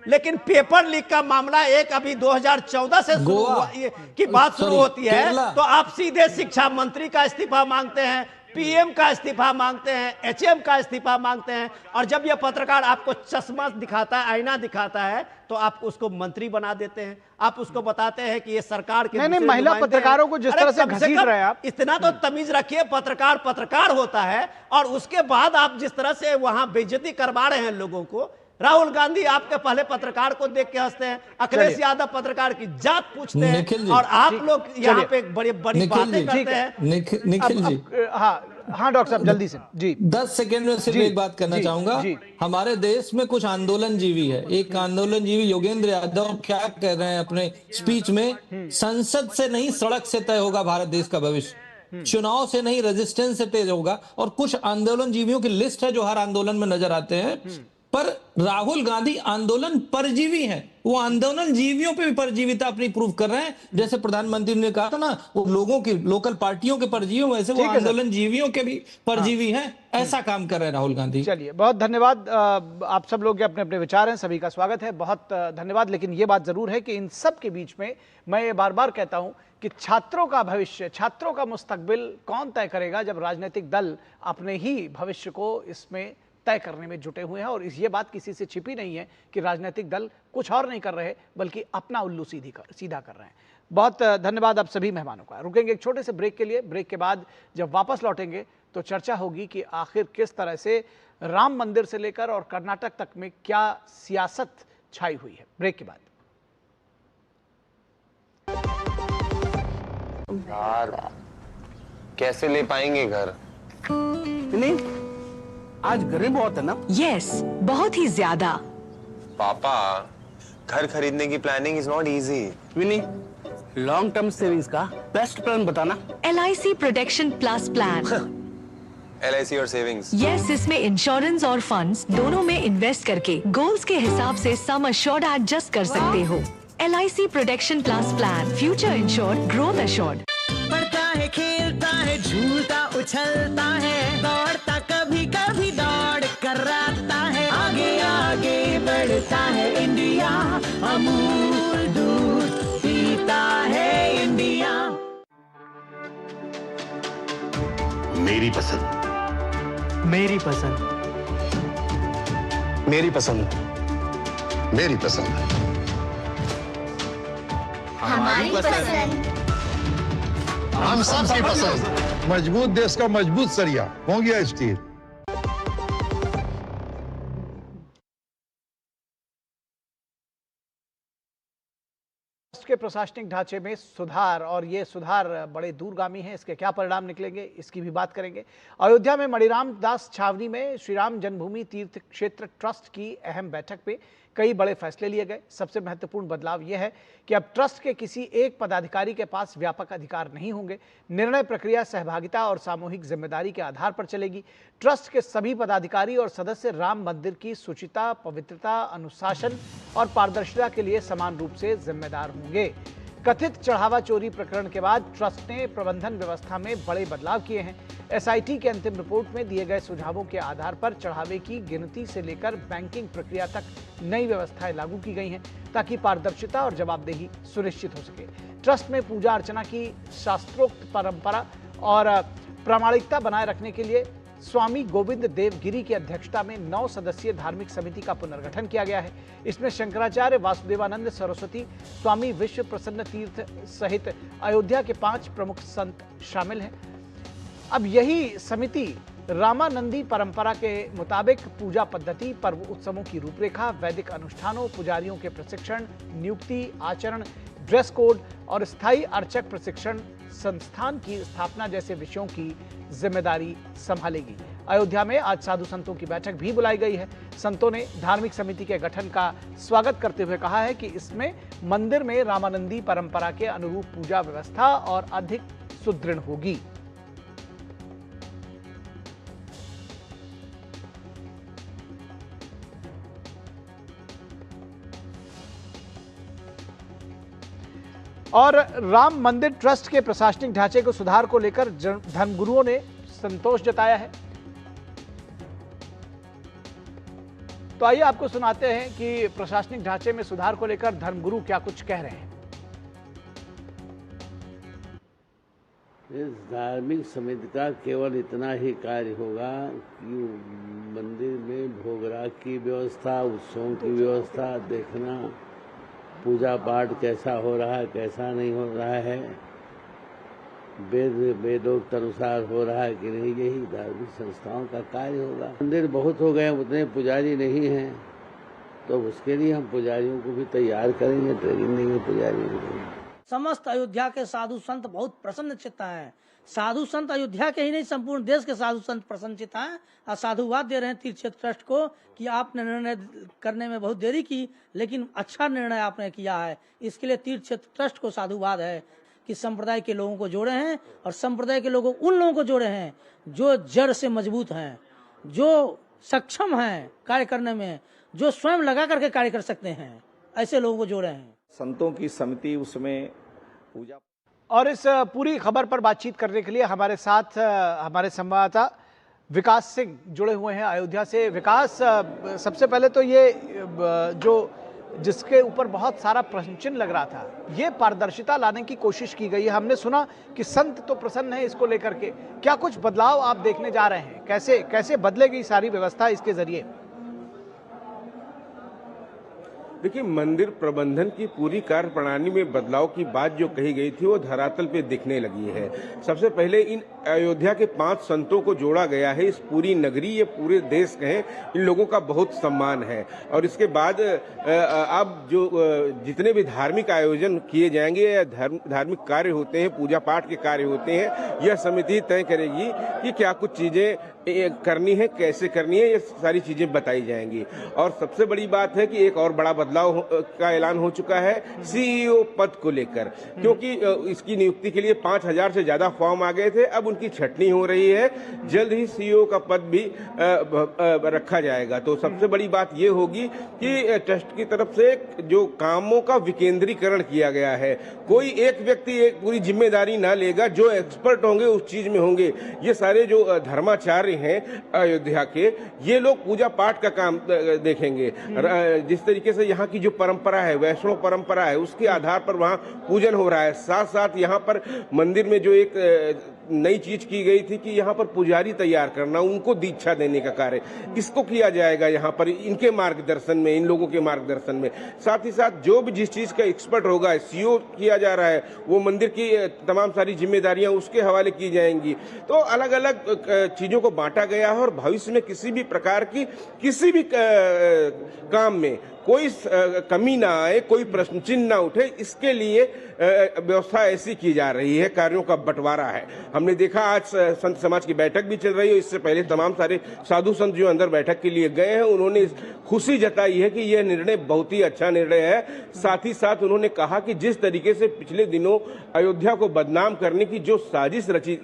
S9: लेकिन पेपर लीक का मामला एक अभी 2014 से शुरू हुआ की बात शुरू होती है, तो आप सीधे शिक्षा मंत्री का इस्तीफा मांगते हैं, पीएम का इस्तीफा मांगते हैं, एचएम का इस्तीफा मांगते हैं, और जब यह पत्रकार आपको चश्मा दिखाता है, आईना दिखाता है, तो आप उसको मंत्री बना देते हैं। आप उसको बताते हैं कि ये सरकार के
S1: नहीं, महिला पत्रकारों को जिस तरह से घसीट रहे हैं आप,
S9: इतना तो तमीज रखिए। पत्रकार पत्रकार होता है, और उसके बाद आप जिस तरह से वहां बेइज्जती करवा रहे हैं लोगों को। राहुल गांधी आपके पहले पत्रकार को देख के हंसते हैं, अखिलेश यादव पत्रकार की जात पूछते हैं, और आप लोग यहाँ पे बड़ी बड़ी बातें करते हैं।
S14: निखिल जी,
S1: हाँ डॉक्टर साहब जल्दी से जी
S14: 10 सेकंड में सिर्फ एक बात करना चाहूंगा। हमारे देश में कुछ आंदोलन जीवी है। एक आंदोलन जीवी योगेंद्र यादव क्या कह रहे हैं अपने स्पीच में, संसद से नहीं सड़क से तय होगा भारत देश का भविष्य, चुनाव से नहीं रेजिस्टेंस से तय होगा। और कुछ आंदोलन जीवियों की लिस्ट है जो हर आंदोलन में नजर आते हैं, पर राहुल गांधी आंदोलन परजीवी हैं। वो आंदोलन जीवियों पे भी परजीविता अपनी प्रूव कर रहे हैं। जैसे प्रधानमंत्री ने कहा था ना, वो लोगों की लोकल पार्टियों के परजीवी, वैसे वो आंदोलन जीवियों के भी परजीवी हैं। ऐसा काम कर रहे हैं राहुल गांधी।
S1: चलिए, बहुत धन्यवाद। आप सब लोग के अपने अपने विचार हैं, सभी का स्वागत है, बहुत धन्यवाद। लेकिन ये बात जरूर है कि इन सब के बीच में मैं ये बार बार कहता हूं कि छात्रों का भविष्य, छात्रों का मुस्तकबिल कौन तय करेगा, जब राजनीतिक दल अपने ही भविष्य को इसमें तय करने में जुटे हुए हैं। और ये बात किसी से छिपी नहीं है कि राजनीतिक दल कुछ और नहीं कर रहे, बल्कि अपना उल्लू सीधा कर रहे हैं। बहुत धन्यवाद आप सभी मेहमानों का। रुकेंगे एक छोटे से ब्रेक के लिए। ब्रेक के बाद जब वापस लौटेंगे तो चर्चा होगी कि आखिर किस तरह से राम मंदिर से लेकर और कर्नाटक तक में क्या सियासत छाई हुई है। ब्रेक के बाद।
S15: यार कैसे ले पाएंगे घर?
S16: नहीं, आज गर्मी बहुत है ना?
S17: यस, बहुत ही ज्यादा।
S15: पापा, घर खरीदने की planning is not easy.
S16: Vini, long term savings का बेस्ट प्लान बताना।
S17: LIC protection plus plan.
S15: LIC और सेविंग्स?
S17: यस, इसमें इंश्योरेंस और फंड्स दोनों में इन्वेस्ट करके गोल्स के हिसाब से सम अश्योर्ड एडजस्ट कर सकते हो। LIC protection plus plan, future insured, growth assured.
S18: पढ़ता है, खेलता है, झूलता उछलता है, दौड़ता कभी कभी दौड़ कराता है, आगे आगे बढ़ता है इंडिया, अमूल दूध पीता है इंडिया।
S19: मेरी पसंद,
S18: मेरी पसंद,
S19: मेरी पसंद, मेरी पसंद,
S20: हमारी पसंद,
S19: हम सबकी पसंद। मजबूत देश का मजबूत सरिया हो गया स्टील।
S1: के प्रशासनिक ढांचे में सुधार, और ये सुधार बड़े दूरगामी हैं, इसके क्या परिणाम निकलेंगे इसकी भी बात करेंगे। अयोध्या में मणिराम दास छावनी में श्री राम जन्मभूमि तीर्थ क्षेत्र ट्रस्ट की अहम बैठक में कई बड़े फैसले लिए गए। सबसे महत्वपूर्ण बदलाव यह है कि अब ट्रस्ट के किसी एक पदाधिकारी के पास व्यापक अधिकार नहीं होंगे। निर्णय प्रक्रिया सहभागिता और सामूहिक जिम्मेदारी के आधार पर चलेगी। ट्रस्ट के सभी पदाधिकारी और सदस्य राम मंदिर की शुचिता, पवित्रता, अनुशासन और पारदर्शिता के लिए समान रूप से जिम्मेदार होंगे। कथित चढ़ावा चोरी प्रकरण के बाद ट्रस्ट ने प्रबंधन व्यवस्था में बड़े बदलाव किए हैं। SIT के अंतिम रिपोर्ट में दिए गए सुझावों के आधार पर चढ़ावे की गिनती से लेकर बैंकिंग प्रक्रिया तक नई व्यवस्थाएं लागू की गई हैं, ताकि पारदर्शिता और जवाबदेही सुनिश्चित हो सके। ट्रस्ट में पूजा अर्चना की शास्त्रोक्त परंपरा और प्रामाणिकता बनाए रखने के लिए स्वामी गोविंद देव गिरी की अध्यक्षता में 9 सदस्यीय धार्मिक समिति का पुनर्गठन किया गया है। इसमें शंकराचार्य, वासुदेवानंद सरस्वती, स्वामी विश्व प्रसन्न तीर्थ सहित अयोध्या के 5 प्रमुख संत शामिल हैं। अब यही समिति रामानंदी परंपरा के मुताबिक पूजा पद्धति, पर्व उत्सवों की रूपरेखा, वैदिक अनुष्ठानों, पुजारियों के प्रशिक्षण, नियुक्ति, आचरण, ड्रेस कोड और स्थायी अर्चक प्रशिक्षण संस्थान की स्थापना जैसे विषयों की जिम्मेदारी संभालेगी। अयोध्या में आज साधु संतों की बैठक भी बुलाई गई है। संतों ने धार्मिक समिति के गठन का स्वागत करते हुए कहा है कि इसमें मंदिर में रामानंदी परंपरा के अनुरूप पूजा व्यवस्था और अधिक सुदृढ़ होगी। और राम मंदिर ट्रस्ट के प्रशासनिक ढांचे को सुधार को लेकर धर्मगुरुओं ने संतोष जताया है। तो आइए आपको सुनाते हैं कि प्रशासनिक ढांचे में सुधार को लेकर धर्मगुरु क्या कुछ कह रहे हैं।
S21: इस धार्मिक समिति का केवल इतना ही कार्य होगा कि मंदिर में भोगराग की व्यवस्था, उत्सवों की व्यवस्था देखना, पूजा पाठ कैसा हो रहा है कैसा नहीं हो रहा है, वेदोक्त अनुसार हो रहा है कि नहीं, यही धार्मिक संस्थाओं का कार्य होगा। मंदिर बहुत हो गए, उतने पुजारी नहीं हैं, तो उसके लिए हम पुजारियों को भी तैयार करेंगे, ट्रेनिंग देंगे पुजारियों को।
S22: समस्त अयोध्या के साधु संत बहुत प्रसन्न चित्त हैं। साधु संत अयोध्या के ही नहीं, संपूर्ण देश के साधु संत प्रसन्न चित्त हैं और साधुवाद दे रहे हैं तीर्थ क्षेत्र ट्रस्ट को कि आपने निर्णय करने में बहुत देरी की, लेकिन अच्छा निर्णय आपने किया है। इसके लिए तीर्थ क्षेत्र ट्रस्ट को साधुवाद है कि संप्रदाय के लोगों को जोड़े हैं और संप्रदाय के लोगों उन लोगों को जोड़े हैं जो जड़ से मजबूत हैं, जो सक्षम हैं कार्य करने में, जो स्वयं लगा करके कार्य कर सकते हैं, ऐसे लोगों को जोड़े हैं।
S23: संतों की समिति उसमें पूजा।
S1: और इस पूरी खबर पर बातचीत करने के लिए हमारे साथ हमारे संवाददाता विकास सिंह जुड़े हुए हैं अयोध्या से। विकास, सबसे पहले तो ये जो जिसके ऊपर बहुत सारा प्रश्न चिन्ह लग रहा था, ये पारदर्शिता लाने की कोशिश की गई है। हमने सुना कि संत तो प्रसन्न है इसको लेकर के, क्या कुछ बदलाव आप देखने जा रहे हैं? कैसे कैसे बदलेगी सारी व्यवस्था इसके जरिए?
S24: देखिए, मंदिर प्रबंधन की पूरी कार्य प्रणाली में बदलाव की बात जो कही गई थी वो धरातल पे दिखने लगी है। सबसे पहले इन अयोध्या के 5 संतों को जोड़ा गया है। इस पूरी नगरी, ये पूरे देश कहें, इन लोगों का बहुत सम्मान है। और इसके बाद अब जो जितने भी धार्मिक आयोजन किए जाएंगे या धार्मिक कार्य होते हैं, पूजा पाठ के कार्य होते हैं, यह समिति तय करेगी कि क्या कुछ चीजें करनी है, कैसे करनी है, ये सारी चीजें बताई जाएंगी। और सबसे बड़ी बात है कि एक और बड़ा बदलाव का ऐलान हो चुका है सीईओ पद को लेकर, क्योंकि इसकी नियुक्ति के लिए 5000 से ज्यादा फॉर्म आ गए थे। अब उनकी छटनी हो रही है, जल्द ही सीईओ का पद भी रखा जाएगा। तो सबसे बड़ी बात ये होगी कि ट्रस्ट की तरफ से जो कामों का विकेंद्रीकरण किया गया है, कोई एक व्यक्ति एक पूरी जिम्मेदारी ना लेगा, जो एक्सपर्ट होंगे उस चीज में होंगे। ये सारे जो धर्माचार्य हैं अयोध्या के, ये लोग पूजा पाठ का काम देखेंगे। जिस तरीके से यहाँ की जो परंपरा है, वैष्णव परंपरा है, उसके आधार पर वहाँ पूजन हो रहा है। साथ साथ यहाँ पर मंदिर में जो एक नई चीज की गई थी कि यहाँ पर पुजारी तैयार करना, उनको दीक्षा देने का कार्य, इसको किया जाएगा यहाँ पर इनके मार्गदर्शन में, इन लोगों के मार्गदर्शन में। साथ ही साथ जो भी जिस चीज का एक्सपर्ट होगा, सीईओ किया जा रहा है, वो मंदिर की तमाम सारी जिम्मेदारियां उसके हवाले की जाएंगी। तो अलग अलग चीजों को बांटा गया है और भविष्य में किसी भी प्रकार की किसी भी काम में कोई कमी ना आए, कोई प्रश्न चिन्ह ना उठे, इसके लिए व्यवस्था ऐसी की जा रही है। कार्यों का बंटवारा है। हमने देखा आज संत समाज की बैठक भी चल रही है। इससे पहले तमाम सारे साधु संत जो अंदर बैठक के लिए गए हैं, उन्होंने खुशी जताई है कि यह निर्णय बहुत ही अच्छा निर्णय है। साथ ही साथ उन्होंने कहा कि जिस तरीके से पिछले दिनों अयोध्या को बदनाम करने की जो साजिश रची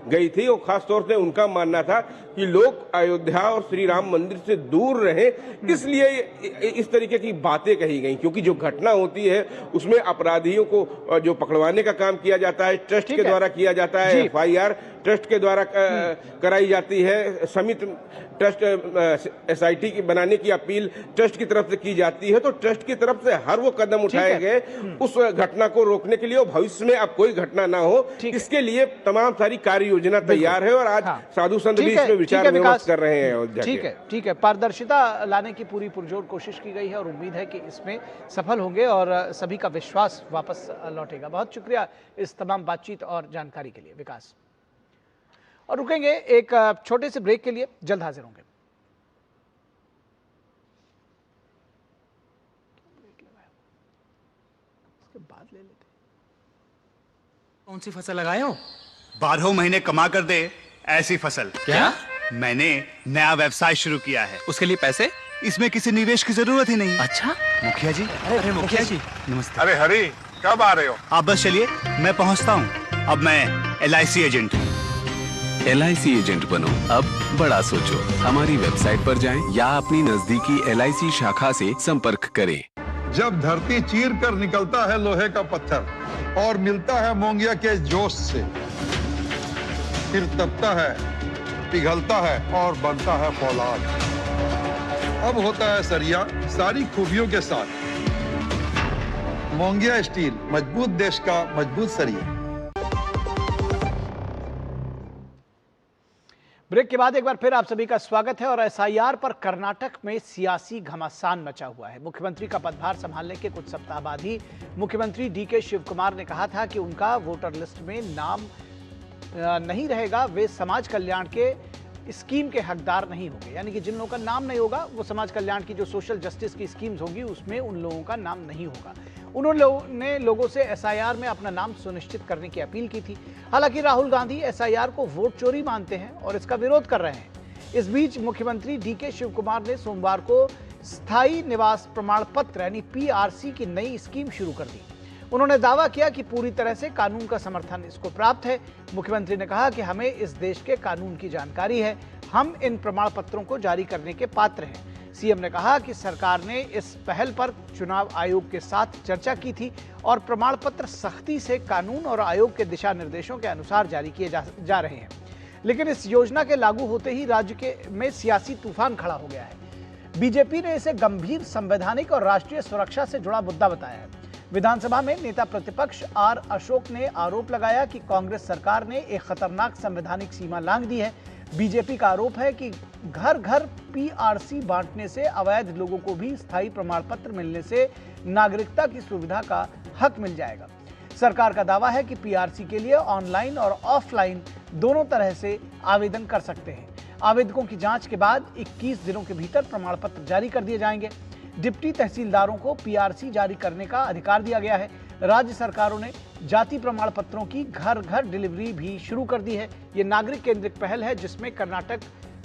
S24: गई थी, वो खासतौर से उनका मानना था कि लोग अयोध्या और श्री राम मंदिर से दूर रहे, इसलिए इस तरीके की बातें कही गई। क्योंकि जो घटना होती है उसमें अपराधियों को जो पकड़वाने का काम किया जाता है, ट्रस्ट के द्वारा किया जाता है, एफआईआर ट्रस्ट के द्वारा कराई जाती है, समिति ट्रस्ट एसआईटी की बनाने की अपील ट्रस्ट की तरफ से की जाती है। तो ट्रस्ट की तरफ से हर वो कदम उठाए गए उस घटना को रोकने के लिए, और भविष्य में अब कोई घटना ना हो, इसके लिए तमाम सारी कार्य योजना तैयार है। और आज साधु संत भी इसमें विचार विमर्श कर रहे हैं अयोध्या।
S1: ठीक है, पारदर्शिता लाने की पूरी पुरजोर कोशिश की गई है और उम्मीद है कि इसमें सफल होंगे और सभी का विश्वास वापस लौटेगा। बहुत शुक्रिया इस तमाम बातचीत और जानकारी के लिए विकास। और रुकेंगे एक छोटे से ब्रेक के लिए, जल्द हाजिर होंगे। बाद ले लेते।
S25: कौन सी फसल लगाए हो? 12 महीने कमा कर दे ऐसी फसल। क्या? मैंने नया व्यवसाय शुरू किया है। उसके लिए पैसे? इसमें किसी निवेश की जरूरत ही नहीं। अच्छा मुखिया जी। अरे मुखिया जी नमस्ते।
S26: अरे हरी, कब आ रहे हो?
S25: आप बस चलिए, मैं पहुंचता हूं। अब मैं LIC एजेंट हूं।
S27: LIC एजेंट बनो, अब बड़ा सोचो। हमारी वेबसाइट पर जाएं या अपनी नजदीकी LIC शाखा से संपर्क करें।
S19: जब धरती चीर कर निकलता है लोहे का पत्थर और मिलता है मोंगिया के जोश से, फिर तपता है, पिघलता है और बनता है फौलाद। अब होता है सरिया सारी खूबियों के साथ। मोंगिया स्टील, मजबूत देश का मजबूत सरिया।
S1: ब्रेक के बाद एक बार फिर आप सभी का स्वागत है। और एसआईआर पर कर्नाटक में सियासी घमासान मचा हुआ है। मुख्यमंत्री का पदभार संभालने के कुछ सप्ताह बाद ही मुख्यमंत्री डीके शिव कुमार ने कहा था कि उनका वोटर लिस्ट में नाम नहीं रहेगा, वे समाज कल्याण के स्कीम के हकदार नहीं होंगे। यानी कि जिन लोगों का नाम नहीं होगा वो समाज कल्याण की जो सोशल जस्टिस की स्कीम्स होगी उसमें उन लोगों का नाम नहीं होगा। उन्होंने लोगों से एसआईआर में अपना नाम सुनिश्चित करने की अपील की थी। हालांकि राहुल गांधी एसआईआर को वोट चोरी मानते हैं और इसका विरोध कर रहे हैं। इस बीच मुख्यमंत्री डीके शिव कुमार ने सोमवार को स्थायी निवास प्रमाण पत्र यानी पीआरसी की नई स्कीम शुरू कर दी। उन्होंने दावा किया कि पूरी तरह से कानून का समर्थन इसको प्राप्त है। मुख्यमंत्री ने कहा कि हमें इस देश के कानून की जानकारी है, हम इन प्रमाण पत्रों को जारी करने के पात्र हैं। सीएम ने कहा कि सरकार ने इस पहल पर चुनाव आयोग के साथ चर्चा की थी और प्रमाण पत्र सख्ती से कानून और आयोग के दिशा निर्देशों के अनुसार जारी किए जा रहे हैं। लेकिन इस योजना के लागू होते ही राज्य में सियासी तूफान खड़ा हो गया है। बीजेपी ने इसे गंभीर संवैधानिक और राष्ट्रीय सुरक्षा से जुड़ा मुद्दा बताया है। विधानसभा में नेता प्रतिपक्ष आर अशोक ने आरोप लगाया कि कांग्रेस सरकार ने एक खतरनाक संवैधानिक सीमा लांघ दी है। बीजेपी का आरोप है कि घर घर पीआरसी बांटने से अवैध लोगों को भी स्थायी प्रमाण पत्र मिलने से नागरिकता की सुविधा का हक मिल जाएगा। सरकार का दावा है कि पीआरसी के लिए ऑनलाइन और ऑफलाइन दोनों तरह से आवेदन कर सकते हैं। आवेदकों की जांच के बाद 21 दिनों के भीतर प्रमाण पत्र जारी कर दिए जाएंगे। डिप्टी तहसीलदारों को पीआरसी जारी करने का अधिकार दिया गया है। राज्य सरकारों ने जाति प्रमाण पत्रों की घर घर डिलीवरी भी शुरू कर दी है। ये नागरिक केंद्रित पहल है जिसमें कर्नाटक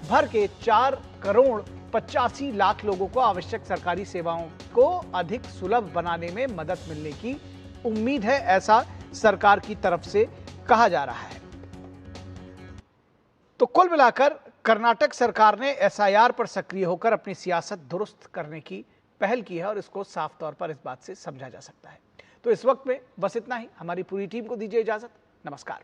S1: भर के 4 करोड़ 85 लाख लोगों को आवश्यक सरकारी सेवाओं को अधिक सुलभ बनाने में मदद मिलने की उम्मीद है, ऐसा सरकार की तरफ से कहा जा रहा है। तो कुल मिलाकर कर्नाटक सरकार ने एसआईआर पर सक्रिय होकर अपनी सियासत दुरुस्त करने की पहल की है और इसको साफ तौर पर इस बात से समझा जा सकता है। तो इस वक्त में बस इतना ही। हमारी पूरी टीम को दीजिए इजाजत। नमस्कार।